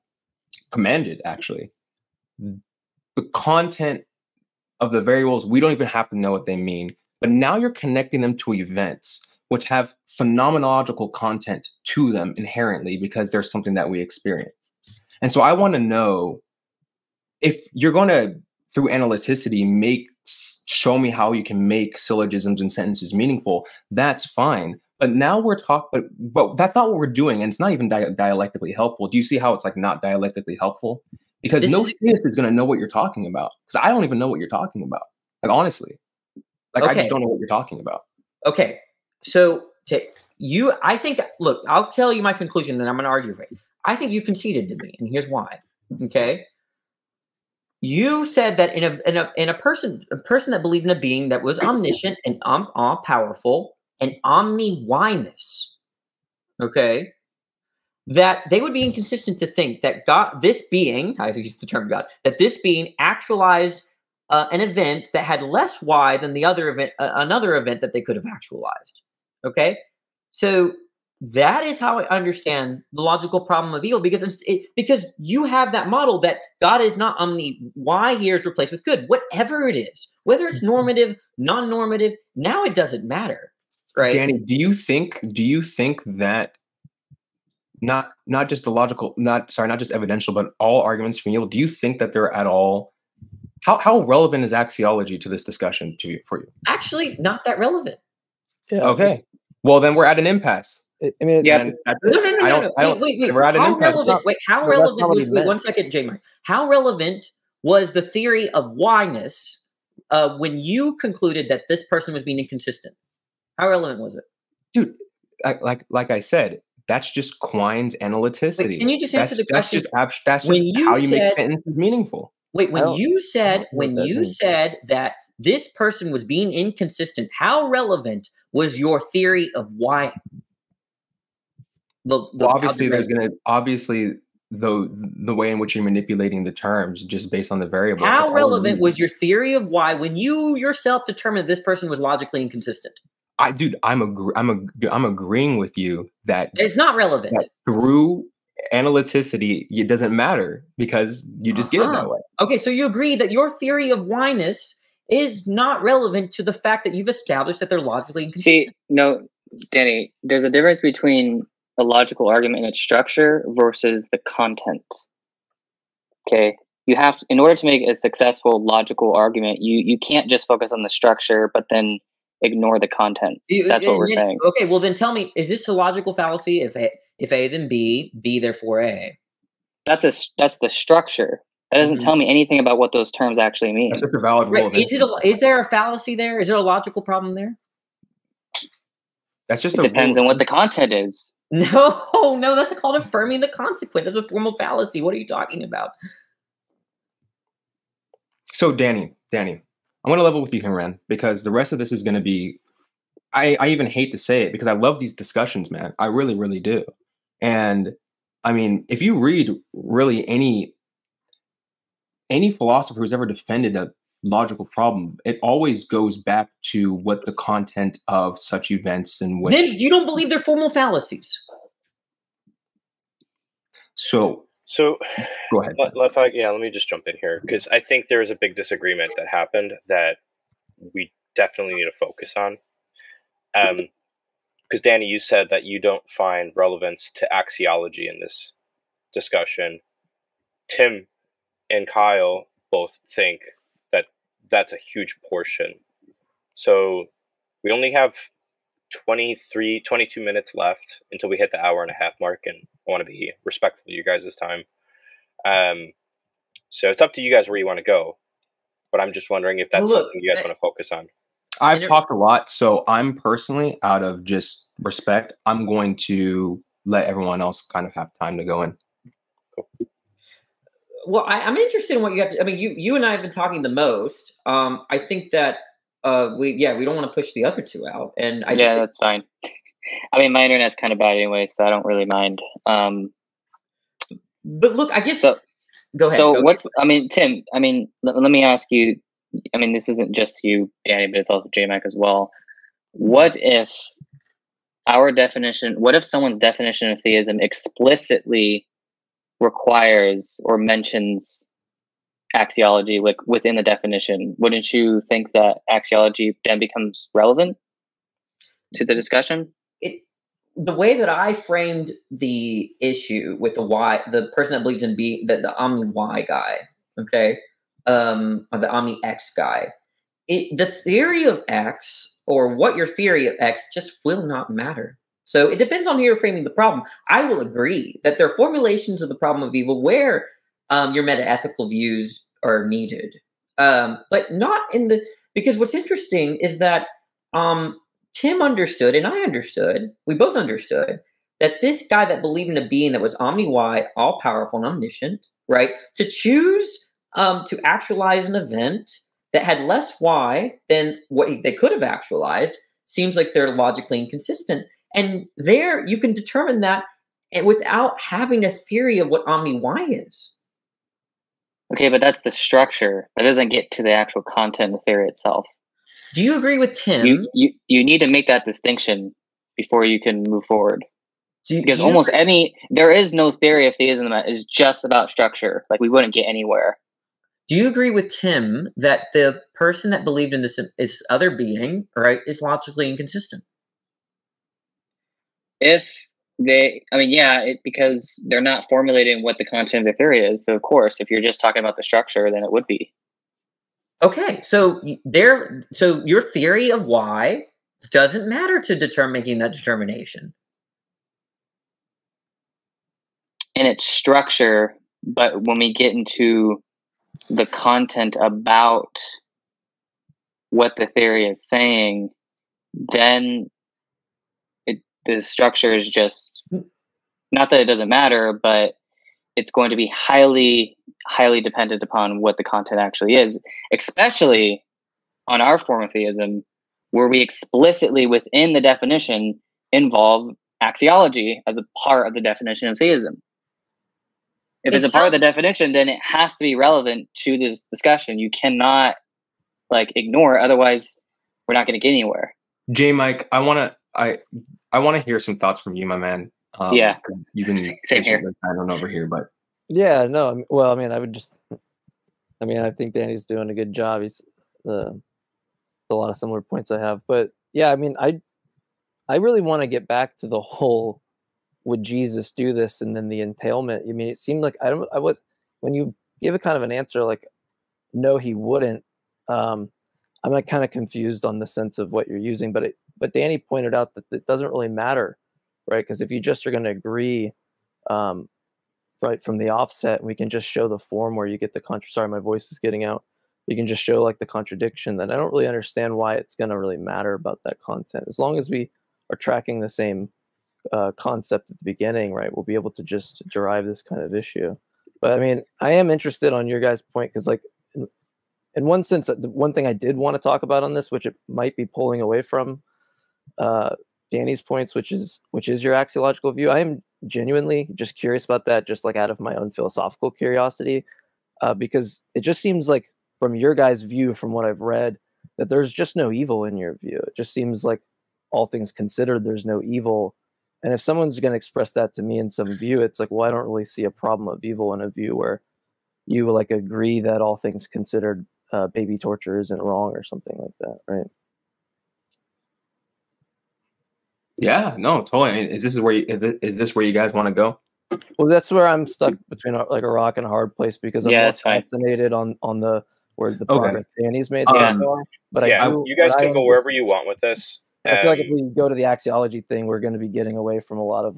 commanded actually, the content of the variables, we don't even have to know what they mean. But now you're connecting them to events which have phenomenological content to them inherently because there's something that we experience. And so I want to know if you're going to, through analyticity, show me how you can make syllogisms and sentences meaningful, that's fine. But now we're talking, but that's not what we're doing. And it's not even dialectically helpful. Do you see how it's like not dialectically helpful? Because no theist is going to know what you're talking about. Because I don't even know what you're talking about. Like, honestly. Like, I just don't know what you're talking about. Okay. So, I think, look, I'll tell you my conclusion, and I'm going to argue for it. I think you conceded to me, and here's why. Okay. You said that in a person that believed in a being that was omniscient and all powerful and omni-wyness, okay, that they would be inconsistent to think that God, this being, I use the term God, that this being actualized an event that had less Y than the other event, another event that they could have actualized. Okay, so that is how I understand the logical problem of evil, because you have that model that God is not omni. Y here is replaced with good, whatever it is, whether it's normative, non-normative. Now it doesn't matter, right? Danny, do you think that not just the logical, not just evidential, but all arguments from evil, do you think that they're at all? How relevant is axiology to this discussion for you? Actually, not that relevant. Yeah. Okay. Well, then we're at an impasse. I mean, Yeah. No. Wait. We're at an impasse. How relevant was? Wait, 1 second, J-Mike. How relevant was the theory of whyness when you concluded that this person was being inconsistent? How relevant was it, dude? Like I said, that's just Quine's analyticity. Wait, can you just answer the question? That's just how you make sentences meaningful. Wait, when you said that this person was being inconsistent, how relevant was your theory of why? Obviously, the way in which you're manipulating the terms just based on the variables. How relevant was your theory of why when you yourself determined this person was logically inconsistent? I'm agreeing with you that it's not relevant. That through analyticity, it doesn't matter because you just get it that way. Okay, so you agree that your theory of whyness is not relevant to the fact that you've established that they're logically inconsistent. See, no, Danny, there's a difference between a logical argument and its structure versus the content. Okay, you have to, in order to make a successful logical argument, you can't just focus on the structure, but then ignore the content. That's what we're saying. Okay, well then tell me, is this a logical fallacy? If A then B, B therefore A. That's the structure. That doesn't tell me anything about what those terms actually mean. That's just a valid rule. Is there a fallacy there? Is there a logical problem there? That's just it depends on what the content is. No, that's called affirming the consequent. That's a form of fallacy. What are you talking about? So Danny, I'm going to level with you, Henran, because the rest of this is going to be, I even hate to say it because I love these discussions, man. I really, really do. And I mean, if you read really any philosopher who's ever defended a logical problem, it always goes back to what the content of such events and which. Then you don't believe they're formal fallacies. So go ahead. Let me just jump in here because I think there is a big disagreement that happened that we definitely need to focus on. Because Danny, you said that you don't find relevance to axiology in this discussion. Tim and Kyle both think that that's a huge portion. So we only have 22 minutes left until we hit the hour and a half mark, and I want to be respectful of you guys' time. So it's up to you guys where you want to go, but I'm just wondering if that's something you guys want to focus on. I've talked a lot, so I'm personally, out of just respect, I'm going to let everyone else kind of have time to go in. Cool. Well, I'm interested in what you have to. I mean, you and I have been talking the most. I think that we don't want to push the other two out, and I think that's fine. I mean, my internet's kind of bad anyway, so I don't really mind. But look, I guess. Go ahead. I mean, Tim. I mean, let me ask you. I mean, this isn't just you, Danny, but it's also J-Mac as well. What if our definition, what if someone's definition of theism explicitly requires or mentions axiology, like within the definition? Wouldn't you think that axiology then becomes relevant to the discussion? The way that I framed the issue with the person that believes in the Omni Y guy, okay, or the Omni X guy, the theory of X, or what your theory of X, just will not matter. So it depends on who you're framing the problem. I will agree that there are formulations of the problem of evil where your meta-ethical views are needed, but not because what's interesting is that Tim understood, and I understood, we both understood, that this guy that believed in a being that was omni-wide, all-powerful and omniscient, right, to choose to actualize an event that had less Y than what they could have actualized seems like they're logically inconsistent. And there you can determine that without having a theory of what omni-Y is. Okay, but that's the structure. That doesn't get to the actual content of the theory itself. Do you agree with Tim? You need to make that distinction before you can move forward. Because there is no theory of theism that is just about structure. Like, we wouldn't get anywhere. Do you agree with Tim that the person that believed in this other being, right, is logically inconsistent? Because they're not formulating what the content of the theory is. So, of course, if you're just talking about the structure, then it would be. Okay, so your theory of Y doesn't matter to making that determination. In its structure, but when we get into the content about what the theory is saying, then the structure is just, not that it doesn't matter, but it's going to be highly, highly dependent upon what the content actually is, especially on our form of theism, where we explicitly within the definition involve axiology as a part of the definition of theism. If it's a part of the definition, then it has to be relevant to this discussion. You cannot ignore it, otherwise we're not going to get anywhere. J Mike, I want to hear some thoughts from you, my man. Yeah, you've been same here. I don't know over here, but yeah, no. Well, I think Danny's doing a good job. He's a lot of similar points I have, but yeah, I really want to get back to the whole, would Jesus do this, and then the entailment. I mean, it seemed like when you give a kind of an answer like, no, he wouldn't. I'm kind of confused on the sense of what you're using, but Danny pointed out that it doesn't really matter, right? Because if you just are going to agree, right from the offset, we can just show the form where you get sorry, my voice is getting out. You can just show the contradiction. Then I don't really understand why it's going to really matter about that content. As long as we are tracking the same concept at the beginning, right, we'll be able to just derive this kind of issue. But I mean, I am interested on your guys' point, because in one sense, the one thing I did want to talk about on this, which it might be pulling away from Danny's points, which is your axiological view. I am genuinely just curious about that, just out of my own philosophical curiosity, because it just seems like from your guys' view, from what I've read, that there's just no evil in your view. It just seems like, all things considered, there's no evil. And if someone's going to express that to me in some view, it's like, well, I don't really see a problem of evil in a view where you agree that all things considered, baby torture isn't wrong or something like that, right? Yeah, no, totally. I mean, is this where you guys want to go? Well, that's where I'm stuck between a rock and a hard place, because I'm more fascinated on the progress Danny's made so far. But you guys can go wherever you want with this. I feel like if we go to the axiology thing, we're going to be getting away from a lot of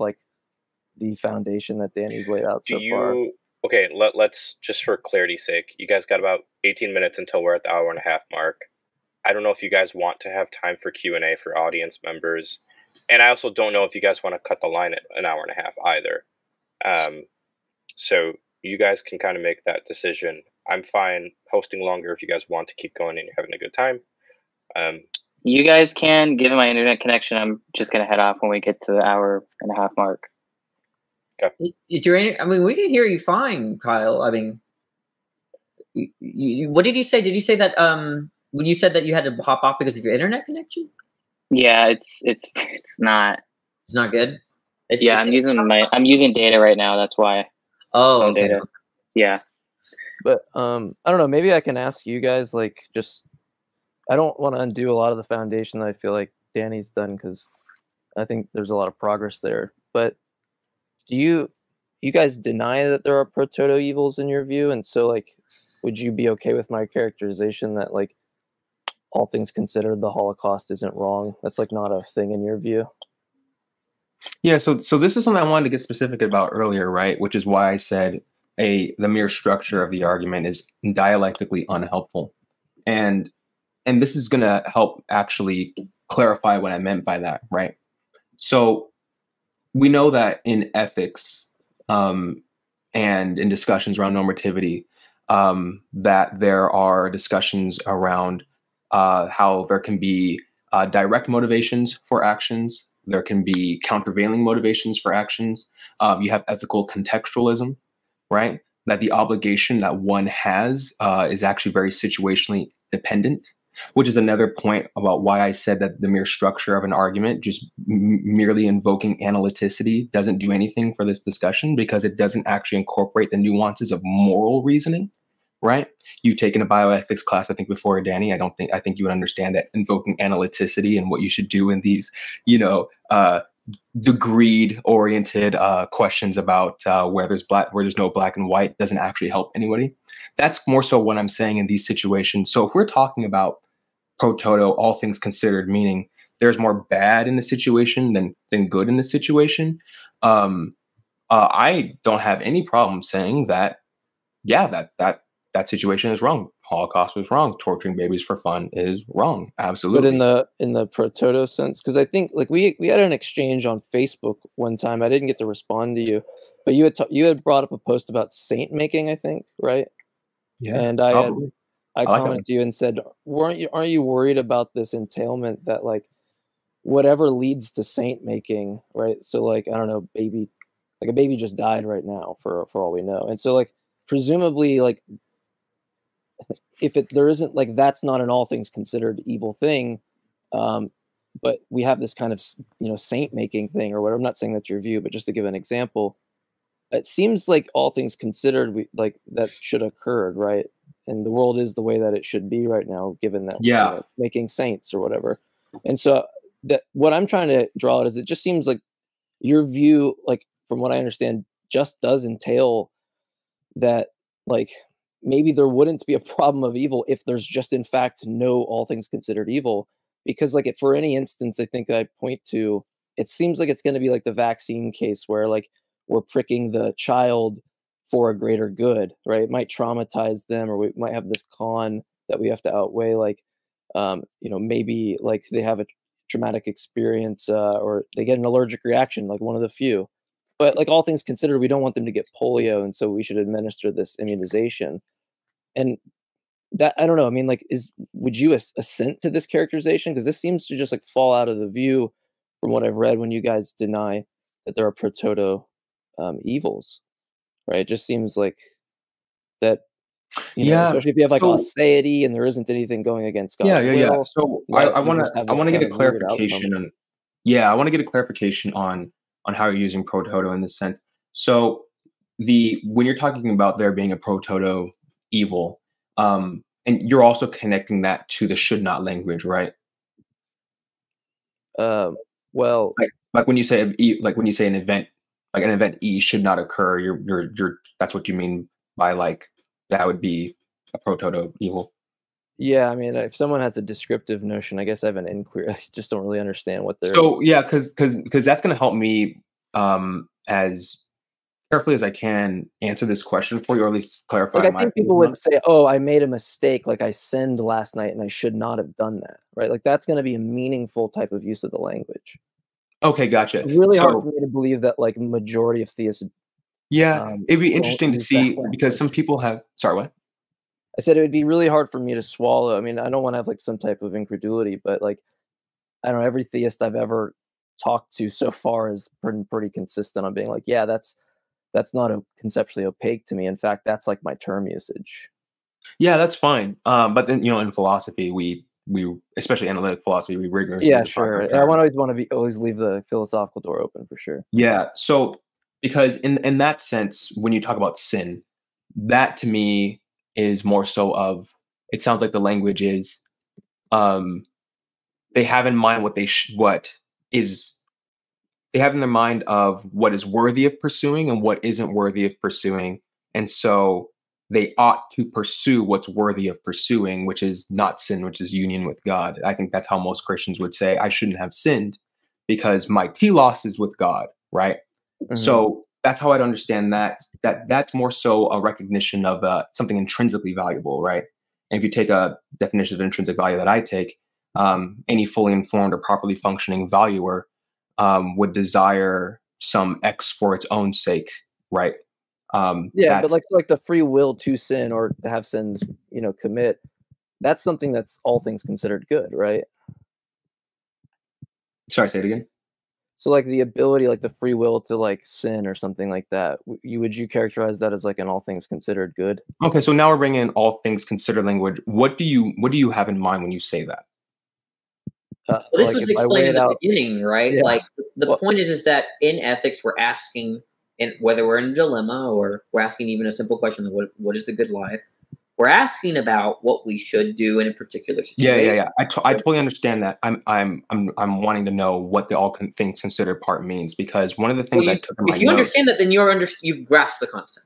the foundation that Danny's laid out so far. Okay, let's just, for clarity's sake, you guys got about 18 minutes until we're at the hour and a half mark. I don't know if you guys want to have time for Q&A for audience members, and I also don't know if you guys want to cut the line at an hour and a half either. So you guys can kind of make that decision. I'm fine hosting longer if you guys want to keep going and you're having a good time. You guys can, given my internet connection, I'm just going to head off when we get to the hour and a half mark. Okay. We can hear you fine, Kyle. I mean, what did you say? Did you say that when you said that you had to hop off because of your internet connection? Yeah, it's not It's not good. Yeah, I'm using data right now. That's why. Oh, Phone okay. data. Yeah. But I don't know. Maybe I can ask you guys, like, just I don't want to undo a lot of the foundation that I feel like Danny's done, because I think there's a lot of progress there. But do you guys deny that there are proto evils in your view? And so, like, would you be okay with my characterization that, like, all things considered, the Holocaust isn't wrong? That's like not a thing in your view. Yeah, so this is something I wanted to get specific about earlier, right? Which is why I said the mere structure of the argument is dialectically unhelpful, and this is going to help actually clarify what I meant by that, right? So we know that in ethics and in discussions around normativity, that there are discussions around how there can be direct motivations for actions. There can be countervailing motivations for actions. You have ethical contextualism, right? That the obligation that one has is actually very situationally dependent, which is another point about why I said that the mere structure of an argument, just merely invoking analyticity, doesn't do anything for this discussion, because it doesn't actually incorporate the nuances of moral reasoning, right? You've taken a bioethics class, I think, before, Danny. I think you would understand that invoking analyticity and what you should do in these, degreed-oriented questions about where there's no black and white doesn't actually help anybody. That's more so what I'm saying in these situations. So if we're talking about pro toto, all things considered, meaning there's more bad in the situation than good in the situation, I don't have any problem saying that, yeah, that situation is wrong. Holocaust was wrong. Torturing babies for fun is wrong. Absolutely. But in the pro toto sense, because I think, like, we had an exchange on Facebook one time. I didn't get to respond to you, but you had brought up a post about saint making, I think, right? Yeah, and probably. I like commented to you and said, aren't you worried about this entailment that, like, whatever leads to saint making, right? So, like, I don't know, a baby just died right now for all we know, and so, like, presumably, like, if there isn't, like, that's not an all things considered evil thing, but we have this kind of saint making thing or whatever. I'm not saying that's your view, but just to give an example, it seems like all things considered, that should occur, right? And the world is the way that it should be right now, given that Yeah. making saints or whatever. And so that what I'm trying to draw out is, it just seems like your view, like, from what I understand, just does entail that, like, maybe there wouldn't be a problem of evil if there's just in fact no all things considered evil. Because, like, for any instance I think I point to, it seems like it's going to be like the vaccine case where, like, we're pricking the child for a greater good, right? It might traumatize them, or we might have this con that we have to outweigh, like, maybe, like, they have a traumatic experience, or they get an allergic reaction, like one of the few. But, like, all things considered, we don't want them to get polio, and so we should administer this immunization. And that, I don't know. I mean, like, would you assent to this characterization? Because this seems to just, like, fall out of the view from what I've read when you guys deny that there are pro toto evils, right? It just seems like that, Yeah. especially if you have, like, So aseity and there isn't anything going against God's yeah. will. So that I you want just to have I this want to get kind a of weird outcome. clarification on. Yeah, I want to get a clarification on how you're using pro toto in this sense. So when you're talking about there being a pro toto evil, and you're also connecting that to the should not language, right? Well, Like when you say when you say an event, like an event E should not occur, you're that's what you mean by, like, that would be a pro toto evil. yeah, I mean, if someone has a descriptive notion, I guess I have an inquiry. I just don't really understand what they're. So yeah, because that's going to help me as carefully as I can answer this question for you, or at least clarify Like, I my think people opinion on would it. say, "Oh, I made a mistake. Like, I sinned last night, and I should not have done that." Right? Like, that's going to be a meaningful type of use of the language. Okay, gotcha. It's really hard So for me to believe that, like, majority of theists yeah, it'd be don't interesting to use that see, because some language. people have. Sorry, what? I said it would be really hard for me to swallow. I mean, I don't want to have, like, some type of incredulity, but, like, I don't know. Every theist I've ever talked to so far is pretty consistent on being like, yeah, that's not conceptually opaque to me. In fact, that's, like, my term usage. Yeah, that's fine. But then, in philosophy, we especially analytic philosophy, we rigorously Yeah, define our sure. I terms. always leave the philosophical door open for sure. Yeah. So because in that sense, when you talk about sin, that to me is more so of, it sounds like the language is they have in mind they have in their mind of what is worthy of pursuing and what isn't worthy of pursuing. And so they ought to pursue what's worthy of pursuing, which is not sin, which is union with God. I think that's how most Christians would say, I shouldn't have sinned because my telos is with God, right? Mhm. So that's how I'd understand that. That's more so a recognition of something intrinsically valuable, right? And if you take a definition of intrinsic value that I take, any fully informed or properly functioning valuer would desire some X for its own sake, right? Yeah, but like the free will to sin or to have sins, commit, that's something that's all things considered good, right? Sorry, say it again. So like the ability, like the free will to like sin or something like that, would you characterize that as like an all things considered good? Okay, so now we're bringing in all things considered language. What do you have in mind when you say that? Well, this Like was if I explained weigh at it the out, beginning, right? yeah. Like the Well- point is that in ethics, we're asking, and whether we're in a dilemma or we're asking even a simple question like what is the good life, we're asking about what we should do in a particular situation. Yeah. I totally understand that. I'm wanting to know what the all things considered part means, because one of the things Well, I took in my if you notes, understand that, then you've grasped the concept.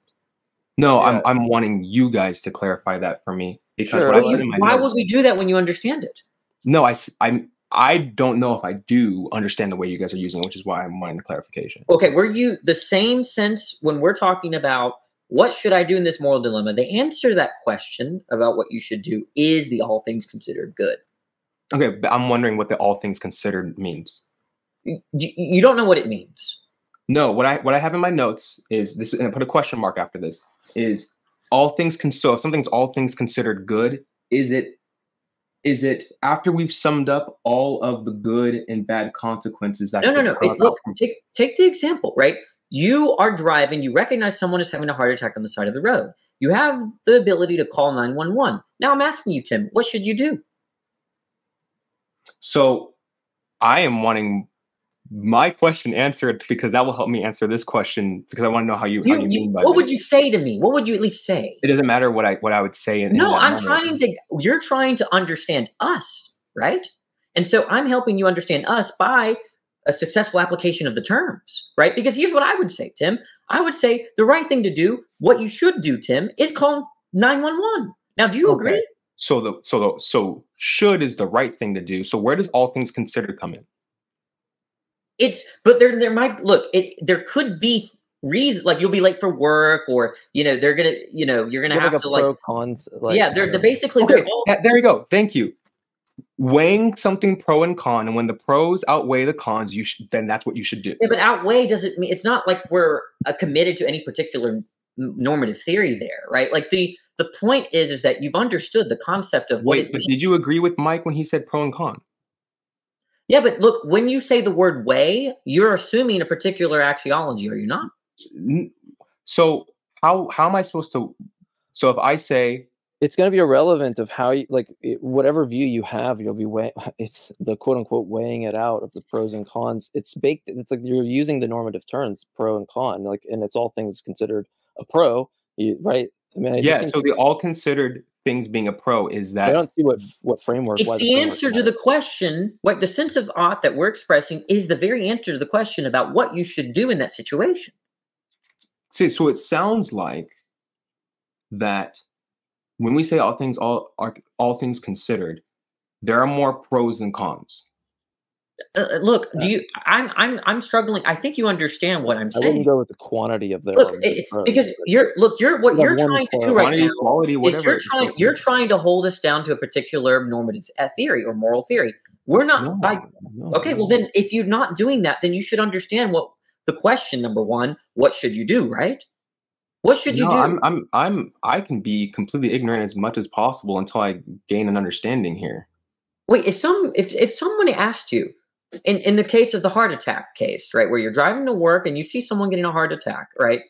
No, Yeah. I'm wanting you guys to clarify that for me, because Sure, what I well, put in my Why notes, would we do that when you understand it? no, I don't know if I do understand the way you guys are using it, which is why I'm wanting the clarification. Okay, the same sense when we're talking about what should I do in this moral dilemma? The answer to that question about what you should do is the all things considered good. Okay, but I'm wondering what the all things considered means. You don't know what it means. No, what I have in my notes is this, and I put a question mark after this, is all things so if something's all things considered good, is it after we've summed up all of the good and bad consequences that No. could come Look, out? take the example, right? You are driving, you recognize someone is having a heart attack on the side of the road. You have the ability to call 911. Now I'm asking you, Tim, what should you do? So I am wanting my question answered, because that will help me answer this question, because I want to know how you mean by what this. would you say to me? What would you at least say? It doesn't matter what I would say in No, that I'm moment. you're trying to understand us, right? And so I'm helping you understand us by a successful application of the terms, right? Because here's what I would say, Tim. I would say the right thing to do, what you should do, Tim, is call 911. Now, do you agree? So should is the right thing to do. So where does all things considered come in? But there might there could be reason, like you'll be late for work, or they're gonna you're gonna have to pro cons. They're basically Okay, they're all, there you go. Thank you. Weighing something pro and con, and when the pros outweigh the cons, then that's what you should do. yeah, but outweigh doesn't mean it's not like we're committed to any particular normative theory there, right? Like the point is that you've understood the concept of what it But means. did you agree with Mike when he said pro and con? Yeah, but look, when you say the word weigh, you're assuming a particular axiology, are you not? So how am I supposed to? So if I say, it's going to be irrelevant of how you whatever view you have, you'll be it's the quote unquote weighing it out of the pros and cons. It's baked. It's like you're using the normative terms pro and con, and it's all things considered a pro, right? I mean, yeah. So the all considered things being a pro is that I don't see what framework. It's the answer to the question. What the sense of ought that we're expressing is the very answer to the question about what you should do in that situation. See, so it sounds like that when we say all things considered, there are more pros than cons. Look, I'm struggling. I think you understand what I'm saying. I wouldn't go with the quantity of the because you're trying to do right now quality, whatever. You're trying to hold us down to a particular normative theory or moral theory. We're not okay. Well, then if you're not doing that, then you should understand what the question number one. What should you do, right? What should you do? I can be completely ignorant as much as possible until I gain an understanding here. Wait, if someone asked you, in the case of the heart attack case, right, where you're driving to work and you see someone getting a heart attack, right?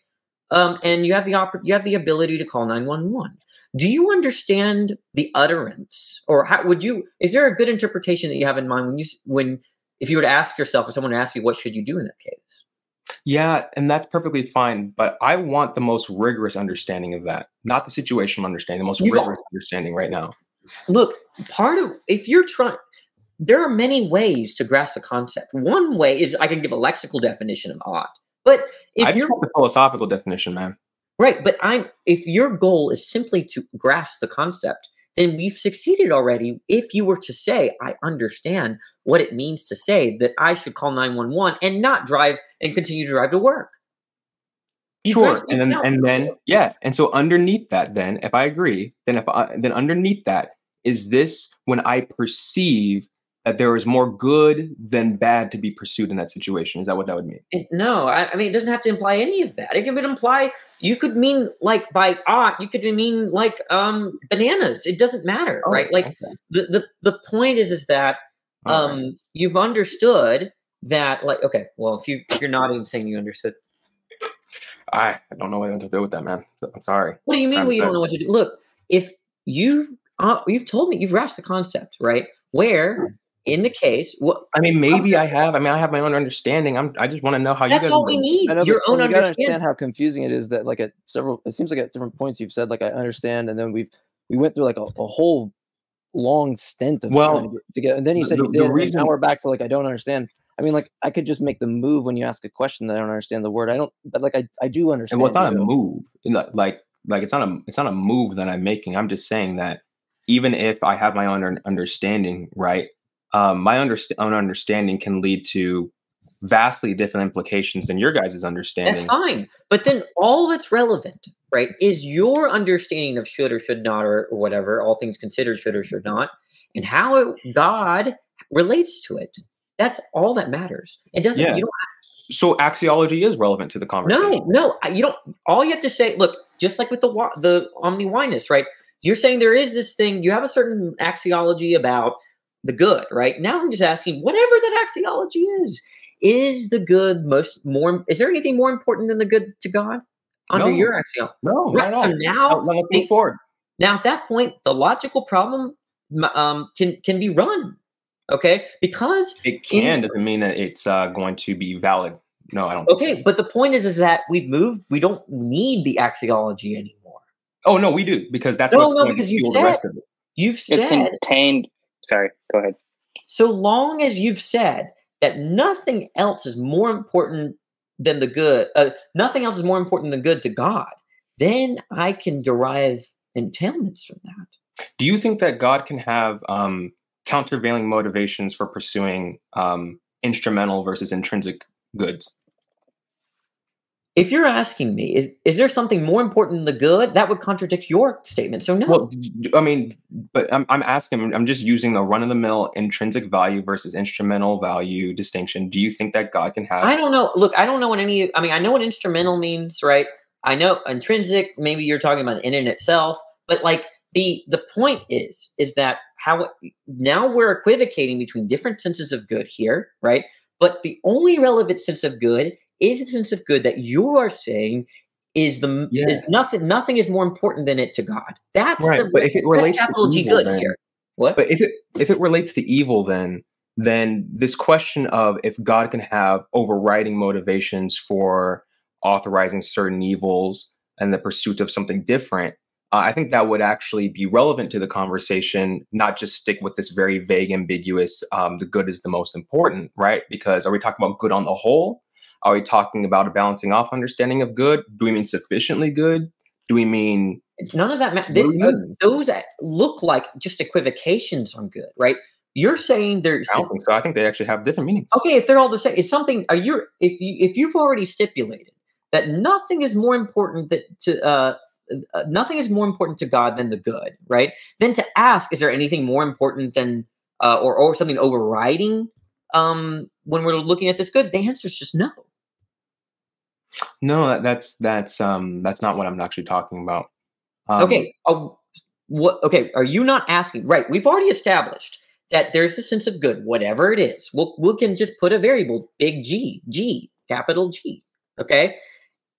and you have the ability to call 911. Do you understand the utterance, or how would you? Is there a good interpretation that you have in mind if you were to ask yourself, or someone to ask you, what should you do in that case? Yeah, and that's perfectly fine. But I want the most rigorous understanding of that, not the situational understanding, the most rigorous understanding right now. Look, if you're trying, there are many ways to grasp the concept. One way is I can give a lexical definition of ought, but if I just want the philosophical definition, man. Right, but if your goal is simply to grasp the concept, then we've succeeded already. If you were to say, I understand what it means to say that I should call 911 and not drive and continue to drive to work. Sure, and then yeah, and so underneath that, then if I agree, then underneath that is this when I perceive that there is more good than bad to be pursued in that situation. Is that what that would mean? No, I mean, it doesn't have to imply any of that. It could imply, you could mean like by ought, you could mean like bananas. It doesn't matter, right? Like okay. the point is that you've understood that, like, okay, well, if you're not even saying you understood. I don't know what to do with that, man. I'm sorry. What do you mean? Well, you don't know what to do? Look, if you've told me, you've grasped the concept, right? Where in the case, I mean, maybe I have. I mean, I have my own understanding. I just want to know how that's you guys. All we need. I know, your own understanding. Understand how confusing it is that like it seems like at different points you've said like I understand, and then we went through like a whole long stint of trying to get, and then you said you did, and now we're back to like I don't understand. I mean, like I could just make the move when you ask a question that I don't understand the word. I don't, but like I do understand. And it's not a move. Like it's not a move that I'm making. I'm just saying that even if I have my own understanding, right? My own understanding can lead to vastly different implications than your guys' understanding. That's fine. But then all that's relevant, right, is your understanding of should or should not or whatever, all things considered should or should not, and how God relates to it. That's all that matters. It doesn't. Yeah. So axiology is relevant to the conversation. No, you don't. All you have to say, look, just like with the omni oneness, right? You're saying there is this thing. You have a certain axiology about the good, right? Now I'm just asking, whatever that axiology is the good more? Is there anything more important than the good to God under your axiology? No, right. Not so now, let's move forward. Now at that point, the logical problem can be run. Okay, because it doesn't mean that it's going to be valid. No, I don't. Okay, but the point is that we've moved. We don't need the axiology anymore. Oh no, we do, because that's what's going to fuel the rest of it. You've said it's contained. Sorry, go ahead. So long as you've said that nothing else is more important than the good, nothing else is more important than good to God, then I can derive entailments from that. Do you think that God can have countervailing motivations for pursuing instrumental versus intrinsic goods? If you're asking me, is there something more important than the good? That would contradict your statement. So no. Well, I mean, but I'm asking. I'm just using the run-of-the-mill intrinsic value versus instrumental value distinction. Do you think that God can have? I don't know. Look, I don't know what any. I mean, I know what instrumental means, right? I know intrinsic. Maybe you're talking about in itself, but like the point is that how now we're equivocating between different senses of good here, right? But the only relevant sense of good is the sense of good that you are saying is nothing is more important than it to God. That's right. But if it relates capital to G evil, good then, here. What? But if it relates to evil, then this question of if God can have overriding motivations for authorizing certain evils and the pursuit of something different, I think that would actually be relevant to the conversation, not just stick with this very vague, ambiguous, the good is the most important, right? Because are we talking about good on the whole? Are we talking about a balancing off understanding of good? Do we mean sufficiently good? Do we mean... None of that those look like just equivocations on good, right? You're saying there's... I don't think so. I think they actually have different meanings. Okay, if they're all the same, it's something... If you've already stipulated that nothing is more important nothing is more important to God than the good, right? Then to ask, is there anything more important than, or something overriding when we're looking at this good? The answer is just no. No, that's not what I'm actually talking about. Okay. Okay. Are you not asking? Right. We've already established that there's the sense of good, whatever it is. We can just put a variable, big G, capital G. Okay.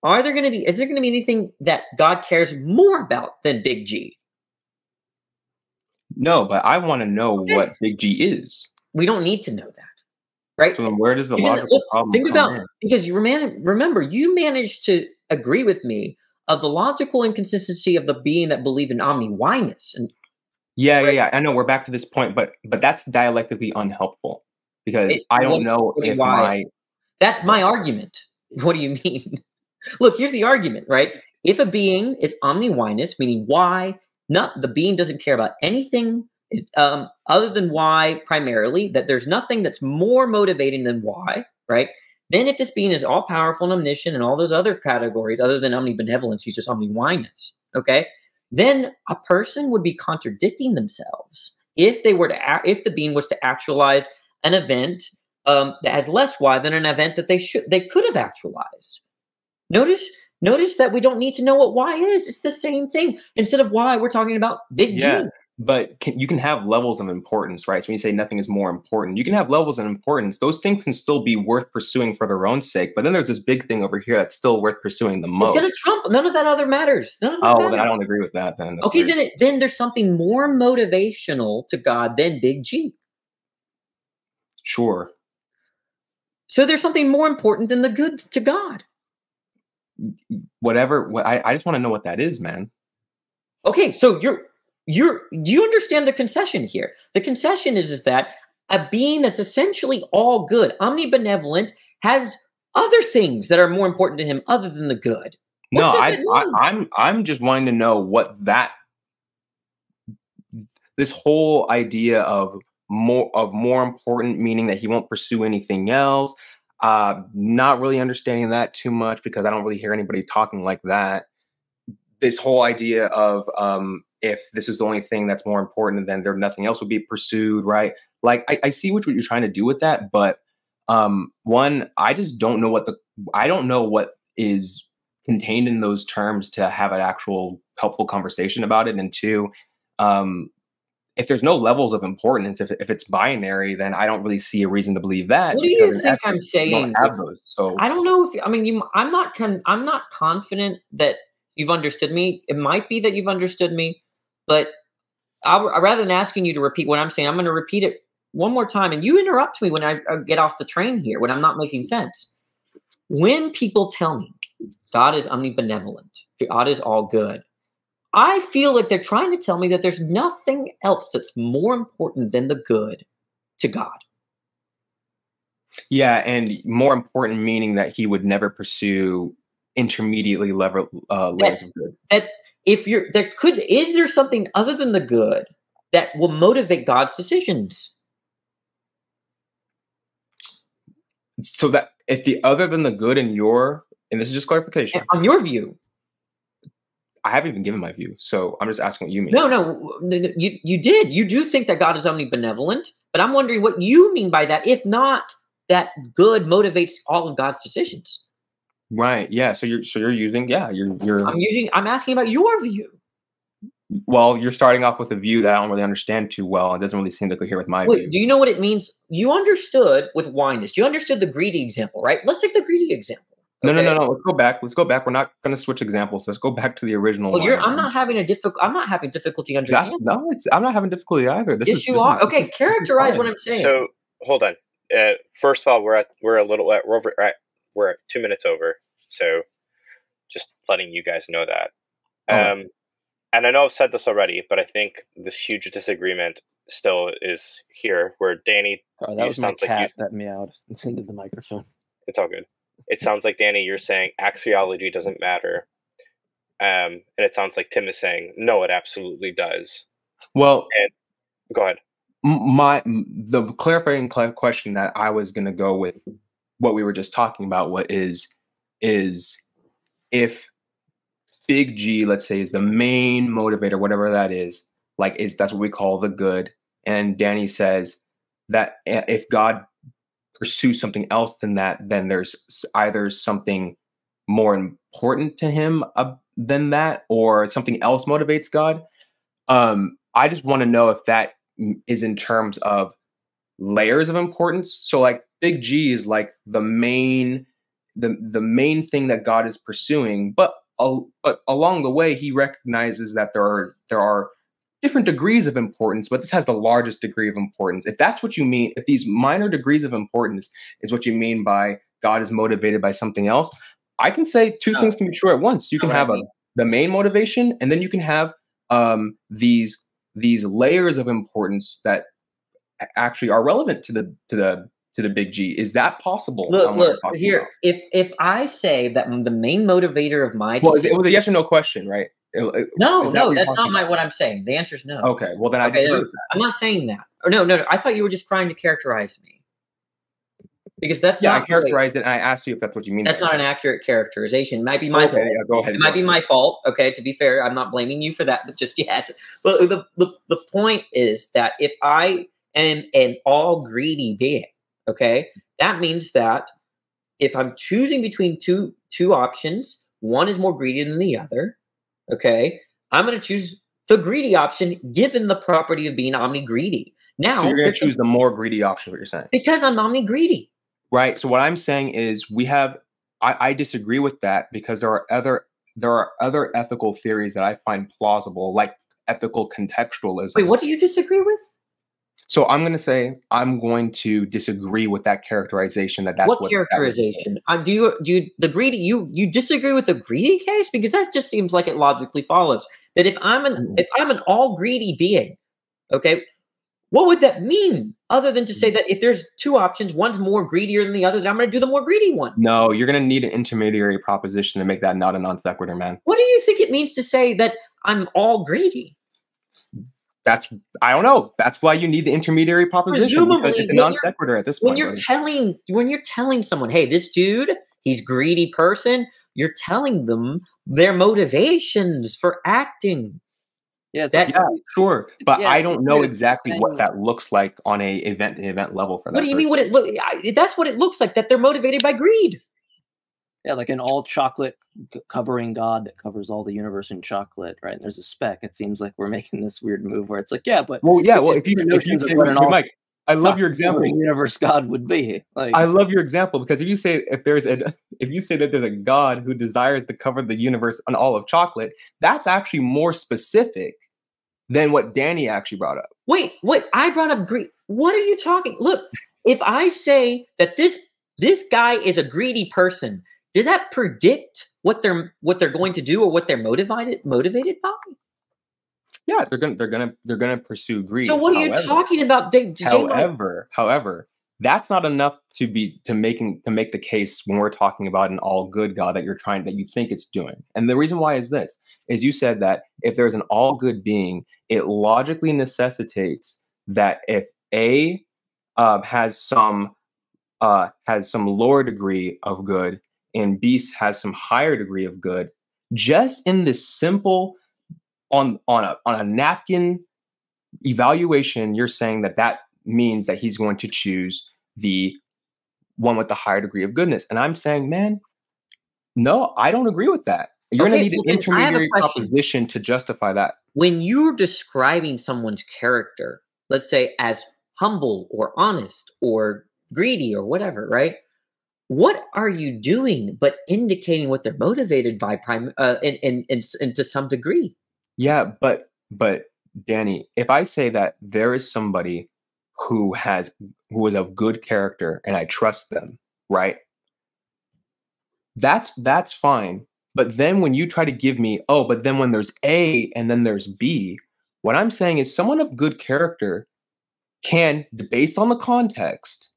Is there going to be anything that God cares more about than big G? No, but I want to know Okay. what big G is. We don't need to know that, right? So then where does the Even- logical look, problem think come about in? because you remember you managed to agree with me of the logical inconsistency of the being that believed in omni-oneness. And Yeah. I know we're back to this point, but that's dialectically unhelpful because I don't know if why. That's my argument. What do you mean? Look, here's the argument, right? If a being is omni-oneness, meaning why, not the being doesn't care about anything other than why primarily, that there's nothing that's more motivating than why, right? Then if this being is all-powerful and omniscient and all those other categories, other than omnibenevolence, he's just omni-oneness, okay? Then a person would be contradicting themselves if they were to if the being was to actualize an event that has less why than an event that they could have actualized. Notice that we don't need to know what why is. It's the same thing. Instead of why, we're talking about big G. But you can have levels of importance, right? So when you say nothing is more important, you can have levels of importance. Those things can still be worth pursuing for their own sake. But then there's this big thing over here that's still worth pursuing the most. It's going to trump. None of that other matters. None of that matters. Then I don't agree with that. Then okay, then there's something more motivational to God than big G. Sure. So there's something more important than the good to God. Whatever. I just want to know what that is, man. Okay, so do you understand the concession here? The concession is that a being that's essentially all good, omnibenevolent, has other things that are more important to him other than the good. I'm just wanting to know what this whole idea of more important, meaning that he won't pursue anything else. Not really understanding that too much because I don't really hear anybody talking like that. This whole idea of if this is the only thing that's more important, then nothing else will be pursued, right? Like I see what you're trying to do with that, but one, I just don't know I don't know what is contained in those terms to have an actual helpful conversation about it. And two, if there's no levels of importance, if it's binary, then I don't really see a reason to believe that. What do you think I'm saying? Have those, so I don't know if I'm not confident that you've understood me. It might be that you've understood me, but rather than asking you to repeat what I'm saying, I'm going to repeat it one more time. And you interrupt me when I get off the train here, when I'm not making sense. When people tell me God is omnibenevolent, God is all good, I feel like they're trying to tell me that there's nothing else that's more important than the good to God. Yeah, and more important meaning that he would never pursue intermediately layers of good. That is there something other than the good that will motivate God's decisions? So that if the other than the good and this is just clarification. On your view. I haven't even given my view, so I'm just asking what you mean. No, you did. You do think that God is omnibenevolent, but I'm wondering what you mean by that, if not that good motivates all of God's decisions. Right. Yeah. So you're using. I'm asking about your view. Well, you're starting off with a view that I don't really understand too well. It doesn't really seem to cohere with my view. Do you know what it means? You understood with oneness. You understood the greedy example, right? Let's take the greedy example. Okay? No. Let's go back. We're not going to switch examples. Let's go back to the original. Well, I'm not having difficulty understanding. I'm not having difficulty either. Yes, you are. Okay, characterize what I'm saying. So hold on. First of all, we're at 2 minutes over. So just letting you guys know that. And I know I've said this already, but I think this huge disagreement still is here, where Danny. That was my cat that meowed into the microphone. It's all good. It sounds like, Danny, you're saying axiology doesn't matter. And it sounds like Tim is saying, no, it absolutely does. Well, go ahead. The clarifying question that I was going to go with what we were just talking about, is if big G, let's say, is the main motivator, whatever that is, that's what we call the good. And Danny says that if God pursue something else than that, then there's either something more important to him than that, or something else motivates God. I just want to know if that is in terms of layers of importance. So like big G is like the main the main thing that God is pursuing, but along the way he recognizes that there are different degrees of importance, but this has the largest degree of importance. If that's what you mean, if these minor degrees of importance is what you mean by God is motivated by something else, I can say two things can be true at once. You can have the main motivation, and then you can have these layers of importance that actually are relevant to the big G. Is that possible? Look here. If I say that the main motivator of my decision, it was a yes or no question, right? No, that's not what I'm saying. The answer is no. Okay, well then I disagree with that. I'm not saying that. Or no. I thought you were just trying to characterize me. Because that's not I characterized it, and I asked you if that's what you mean. That's not an accurate characterization. It might be my fault. Yeah, go ahead. It might be my fault. Okay, to be fair, I'm not blaming you for that just yet. But the point is that if I am an all greedy being, okay, that means that if I'm choosing between two options, one is more greedy than the other. Okay, I'm going to choose the greedy option given the property of being omni-greedy. Now, so you're going to choose the more greedy option, what you're saying? Because I'm omni-greedy. Right. So what I'm saying is I disagree with that because there are other ethical theories that I find plausible, like ethical contextualism. Wait, what do you disagree with? So I'm going to disagree with that characterization. That's what characterization? Do you the greedy? You disagree with the greedy case because that just seems like it logically follows that if I'm an all greedy being, okay, what would that mean other than to say that if there's two options, one's more greedier than the other, then I'm going to do the more greedy one? No, you're going to need an intermediary proposition to make that not a non sequitur, man. What do you think it means to say that I'm all greedy? I don't know. That's why you need the intermediary proposition, because it's a non sequitur at this point. When you're telling someone, hey, this dude, he's greedy person, you're telling them their motivations for acting. Yeah, sure. But I don't know exactly what that looks like on a event level for that. What do you mean what it look? That's what it looks like, that they're motivated by greed. Yeah, like an all chocolate covering God that covers all the universe in chocolate, right? And there's a speck. It seems like we're making this weird move where it's like, if you say Mike, I love your example. Universe God would be like. I love your example because if you say that there's a God who desires to cover the universe on all of chocolate, that's actually more specific than what Danny actually brought up. Wait, I brought up greed. What are you talking? Look, if I say that this guy is a greedy person, does that predict what they're going to do or what they're motivated by? Yeah, they're gonna pursue greed. So what are you talking about? However, that's not enough to make the case when we're talking about an all good God that you think it's doing. And the reason why is this: is you said that if there's an all good being, it logically necessitates that if A has some lower degree of good and B has some higher degree of good, just in this simple on a napkin evaluation, you're saying that means that he's going to choose the one with the higher degree of goodness. And I'm saying, man, no, I don't agree with that. You're going to need an intermediary proposition to justify that. When you're describing someone's character, let's say as humble or honest or greedy or whatever, right? What are you doing but indicating what they're motivated by and to some degree? Yeah, but Danny, if I say that there is somebody who is of good character and I trust them, right? That's fine. But then when you try to give me, but then when there's A and then there's B, what I'm saying is someone of good character can, based on the context,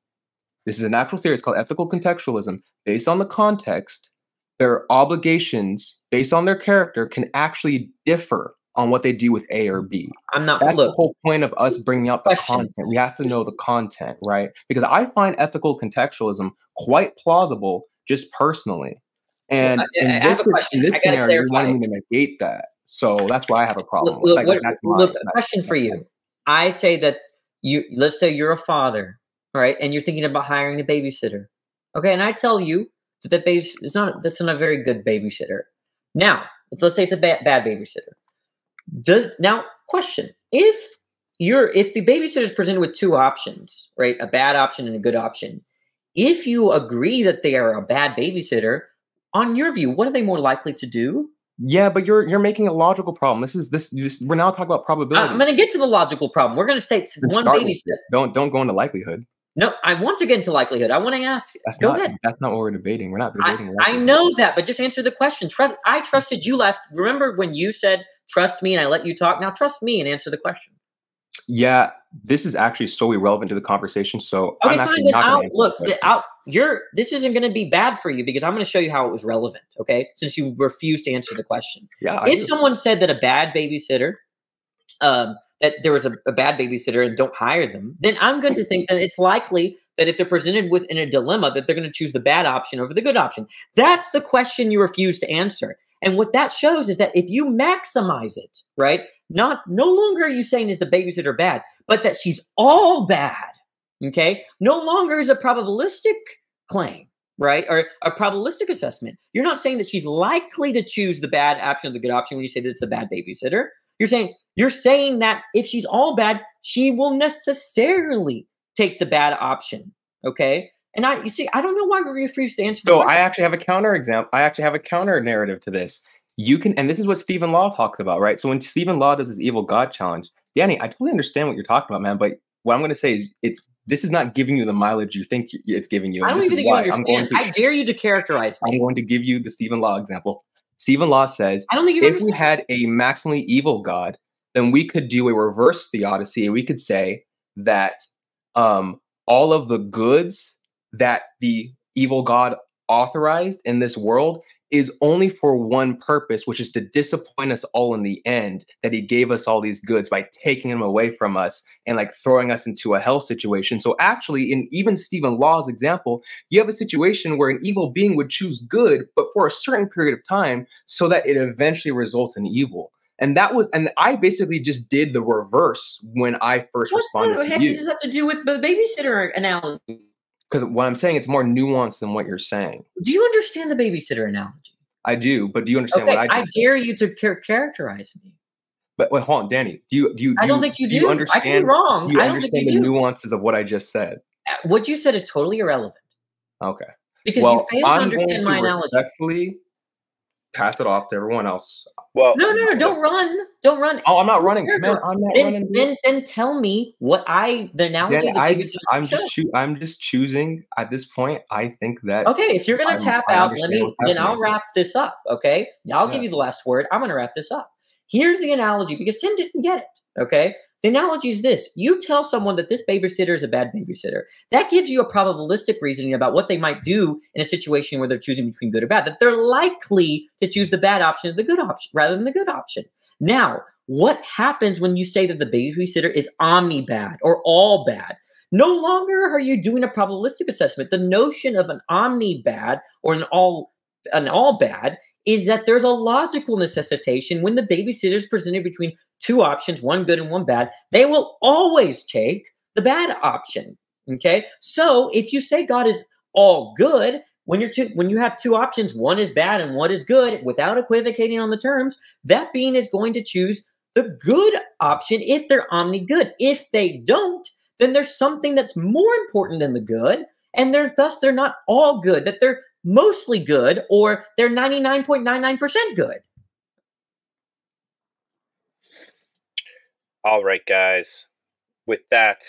this is an actual theory, it's called ethical contextualism, based on the context, their obligations based on their character can actually differ on what they do with A or B. That's the whole point of us bringing out the content. We have to know the content, right? Because I find ethical contextualism quite plausible just personally. And in this scenario, you're wanting me to negate that. So that's why I have a problem. Look, a question for you. I say that let's say you're a father, right? And you're thinking about hiring a babysitter. Okay, and I tell you that that's not a very good babysitter. Now, let's say it's a bad babysitter. Now, question: if the babysitter is presented with two options, right, a bad option and a good option, if you agree that they are a bad babysitter, on your view, what are they more likely to do? Yeah, but you're making a logical problem. This we're now talking about probability. I'm going to get to the logical problem. We're going to state one babysitter. Don't go into likelihood. No, I want to get into likelihood. I want to ask. Go ahead. That's not what we're debating. We're not debating. I know that, but just answer the question. I trusted you last. Remember when you said trust me and I let you talk? Now trust me and answer the question. Yeah, this is actually so irrelevant to the conversation. So okay, I'm fine. Then this isn't going to be bad for you because I'm going to show you how it was relevant. Okay, since you refused to answer the question. Yeah. If someone said that a bad babysitter, that there was a bad babysitter and don't hire them, then I'm going to think that it's likely that if they're presented with in a dilemma, that they're going to choose the bad option over the good option. That's the question you refuse to answer. And what that shows is that if you maximize it, right, no longer are you saying is the babysitter bad, but that she's all bad, okay? No longer is a probabilistic claim, right, or a probabilistic assessment. You're not saying that she's likely to choose the bad option or the good option when you say that it's a bad babysitter. You're saying that if she's all bad, she will necessarily take the bad option, okay? And I don't know why we refuse to answer. So I actually have a counter example. I actually have a counter narrative to this. And this is what Stephen Law talked about, right? So when Stephen Law does his evil God challenge, Danny, I totally understand what you're talking about, man. But what I'm going to say is, this is not giving you the mileage you think it's giving you. I don't even think you understand. I dare you to characterize me. I'm going to give you the Stephen Law example. Stephen Law says, I don't think if we had a maximally evil God, then we could do a reverse theodicy, and we could say that all of the goods that the evil God authorized in this world is only for one purpose, which is to disappoint us all in the end, that he gave us all these goods by taking them away from us and like throwing us into a hell situation. So actually, in even Stephen Law's example, you have a situation where an evil being would choose good, but for a certain period of time so that it eventually results in evil. And I basically just did the reverse when I first responded to you. What the heck does this have to do with the babysitter analogy? Because what I'm saying, it's more nuanced than what you're saying. Do you understand the babysitter analogy? I do, but do you understand what I do? I dare you to characterize me. But wait, hold on, Danny. I don't think you do. You understand, I can be wrong. Do you I don't understand think you the do. nuances of what I just said? What you said is totally irrelevant. Okay. Because you failed to understand my analogy. Respectfully pass it off to everyone else. Well, no, don't run. Don't run. Oh, I'm not running. Man, I'm not running. Then tell me what the analogy. I'm just choosing at this point. I think that. Okay, if you're going to tap out, then I'll wrap this up. Okay, I'll give you the last word. I'm going to wrap this up. Here's the analogy because Tim didn't get it. Okay. The analogy is this. You tell someone that this babysitter is a bad babysitter. That gives you a probabilistic reasoning about what they might do in a situation where they're choosing between good or bad, that they're likely to choose the bad option or the good option rather than the good option. Now, what happens when you say that the babysitter is omni-bad or all bad? No longer are you doing a probabilistic assessment. The notion of an omni-bad or an all bad is that there's a logical necessitation when the babysitter is presented between two options, one good and one bad, they will always take the bad option. Okay. So if you say God is all good, when you have two options, one is bad and one is good, without equivocating on the terms, that being is going to choose the good option if they're omni-good. If they don't, then there's something that's more important than the good, and they're not all good, that they're mostly good, or they're 99.99% good. All right, guys. With that,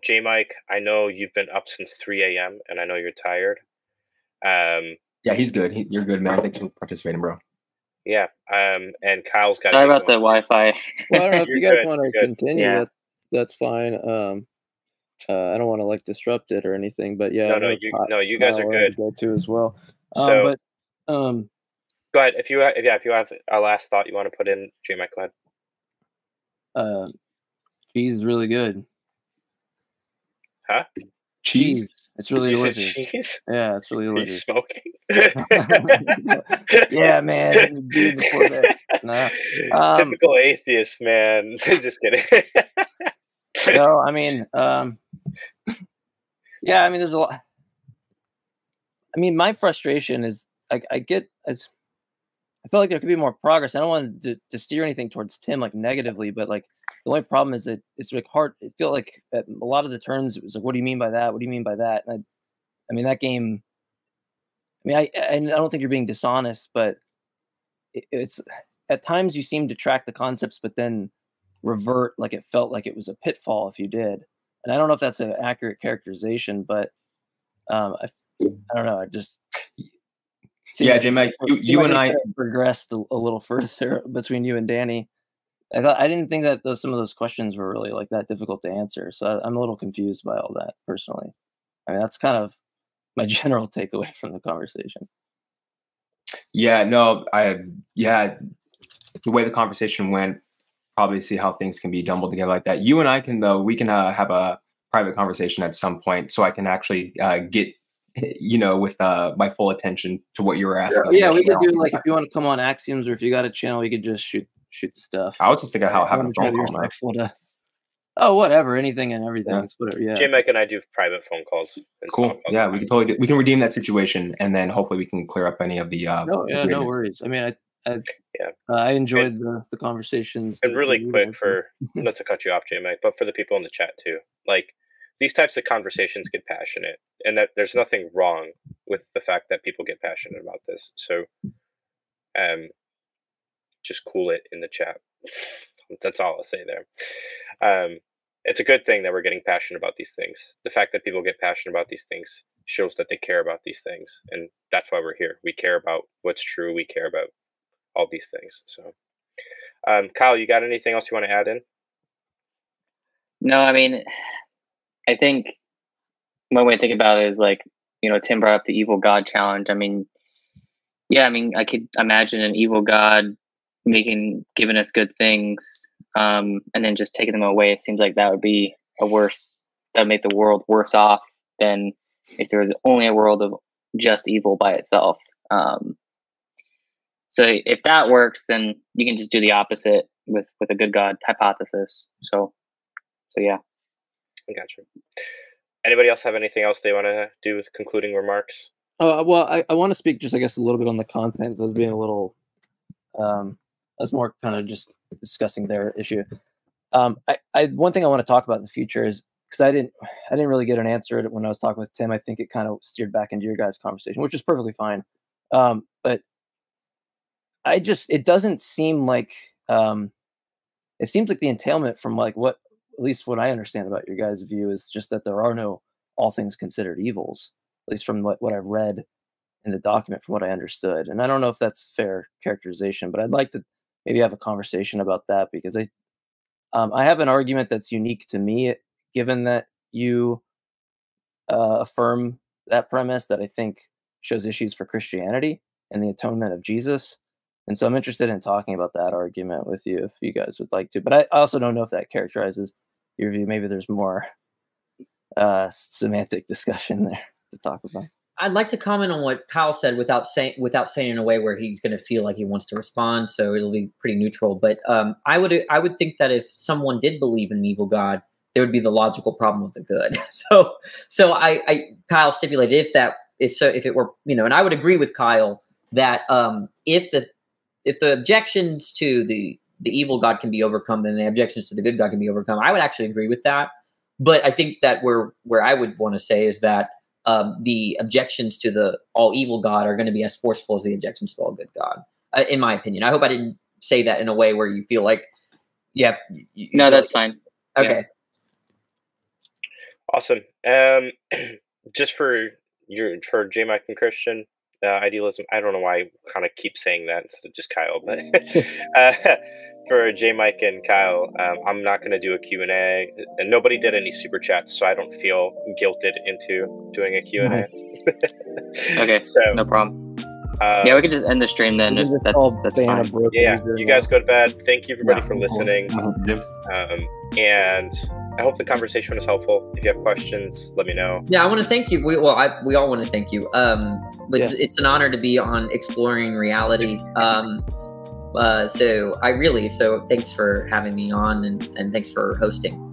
J Mike, I know you've been up since 3 a.m. and I know you're tired. Yeah, he's good. You're good, man. Thanks for participating, bro. Yeah. And Kyle's got. Sorry about the Wi-Fi. Well, I don't know if you guys want to continue. Yeah. That's fine. I don't want to like disrupt it or anything, but yeah. You guys are good. Go to as well. Go ahead. If you have a last thought you want to put in, J Mike, go ahead. Cheese is really good. Huh? Cheese. It's really delicious. Cheese? Yeah, it's really delicious. Are you smoking? Yeah, man. Before that. Nah. Typical atheist, man. Just kidding. No, I mean, yeah, I mean, there's a lot. I mean, my frustration is I feel like there could be more progress. I don't want to steer anything towards Tim like negatively, but like the only problem is that it's like hard. I feel like at a lot of the turns it was like, what do you mean by that? What do you mean by that? And I mean, that game. I mean, I don't think you're being dishonest, but it's at times you seem to track the concepts, but then revert, like it felt like it was a pitfall if you did. And I don't know if that's an accurate characterization, but I don't know. I just yeah, J-Mike, you and I progressed a little further between you and Danny. I didn't think that some of those questions were really like that difficult to answer. So I'm a little confused by all that personally. I mean, that's kind of my general takeaway from the conversation. Yeah, no, the way the conversation went, probably see how things can be jumbled together like that. You and I can, though, we can have a private conversation at some point, so I can actually get, with my full attention to what you were asking. Yeah, we could do, like, if you want to come on Axioms, or if you got a channel, we could just shoot the stuff. I was just thinking how having a phone call. Oh, whatever, anything and everything. Yeah. Whatever, yeah. J-Mike and I do private phone calls. Cool. Yeah, we can totally we can redeem that situation, and then hopefully we can clear up any of the. No worries. I mean, I enjoyed the conversations. And really quick, not to cut you off, J-Mike, but for the people in the chat too, like these types of conversations get passionate, and that there's nothing wrong with the fact that people get passionate about this. So, just cool it in the chat. That's all I'll say there. It's a good thing that we're getting passionate about these things. The fact that people get passionate about these things shows that they care about these things, and that's why we're here. We care about what's true. We care about all these things. So, Kyle, you got anything else you want to add in? No, I mean, I think one way to think about it is like, Tim brought up the evil God challenge. I mean, I could imagine an evil God giving us good things, and then just taking them away. It seems like that would be that would make the world worse off than if there was only a world of just evil by itself. So if that works, then you can just do the opposite with a good God hypothesis. So yeah. I got you. Anybody else have anything else they want to do with concluding remarks? Well, I want to speak just, I guess, a little bit on the content. I was being a little, I was more kind of just discussing their issue. One thing I want to talk about in the future is, because I didn't really get an answer when I was talking with Tim. I think it kind of steered back into your guys' conversation, which is perfectly fine. But it doesn't seem like, it seems like the entailment from like at least what I understand about your guys' view is just that there are no all things considered evils, at least from what I've read in the document, from what I understood. And I don't know if that's fair characterization, but I'd like to maybe have a conversation about that, because I have an argument that's unique to me, given that you affirm that premise that I think shows issues for Christianity and the atonement of Jesus. And so I'm interested in talking about that argument with you if you guys would like to. But I also don't know if that characterizes your view. Maybe there's more semantic discussion there to talk about. I'd like to comment on what Kyle said without saying in a way where he's going to feel like he wants to respond. So it'll be pretty neutral. But I would think that if someone did believe in an evil God, there would be the logical problem with the good. So Kyle stipulated if it were, and I would agree with Kyle that if the objections to the evil God can be overcome, then the objections to the good God can be overcome. I would actually agree with that. But I think that where I would want to say is that the objections to the all evil God are going to be as forceful as the objections to all good God, in my opinion. I hope I didn't say that in a way where you feel like, no, that's fine. Okay. Yeah. Awesome. Just for J-Mike and Christian, idealism, I don't know why I kind of keep saying that instead of just Kyle, but for J-Mike and Kyle, I'm not going to do a Q&A, and nobody did any super chats, so I don't feel guilted into doing a Q&A. Okay, so no problem. We could just end the stream then. That's fine. Yeah, you guys go to bed. Thank you everybody for listening. And I hope the conversation was helpful. If you have questions, let me know. Yeah, I want to thank you. We all want to thank you. It's an honor to be on Exploring Reality. So thanks for having me on, and thanks for hosting.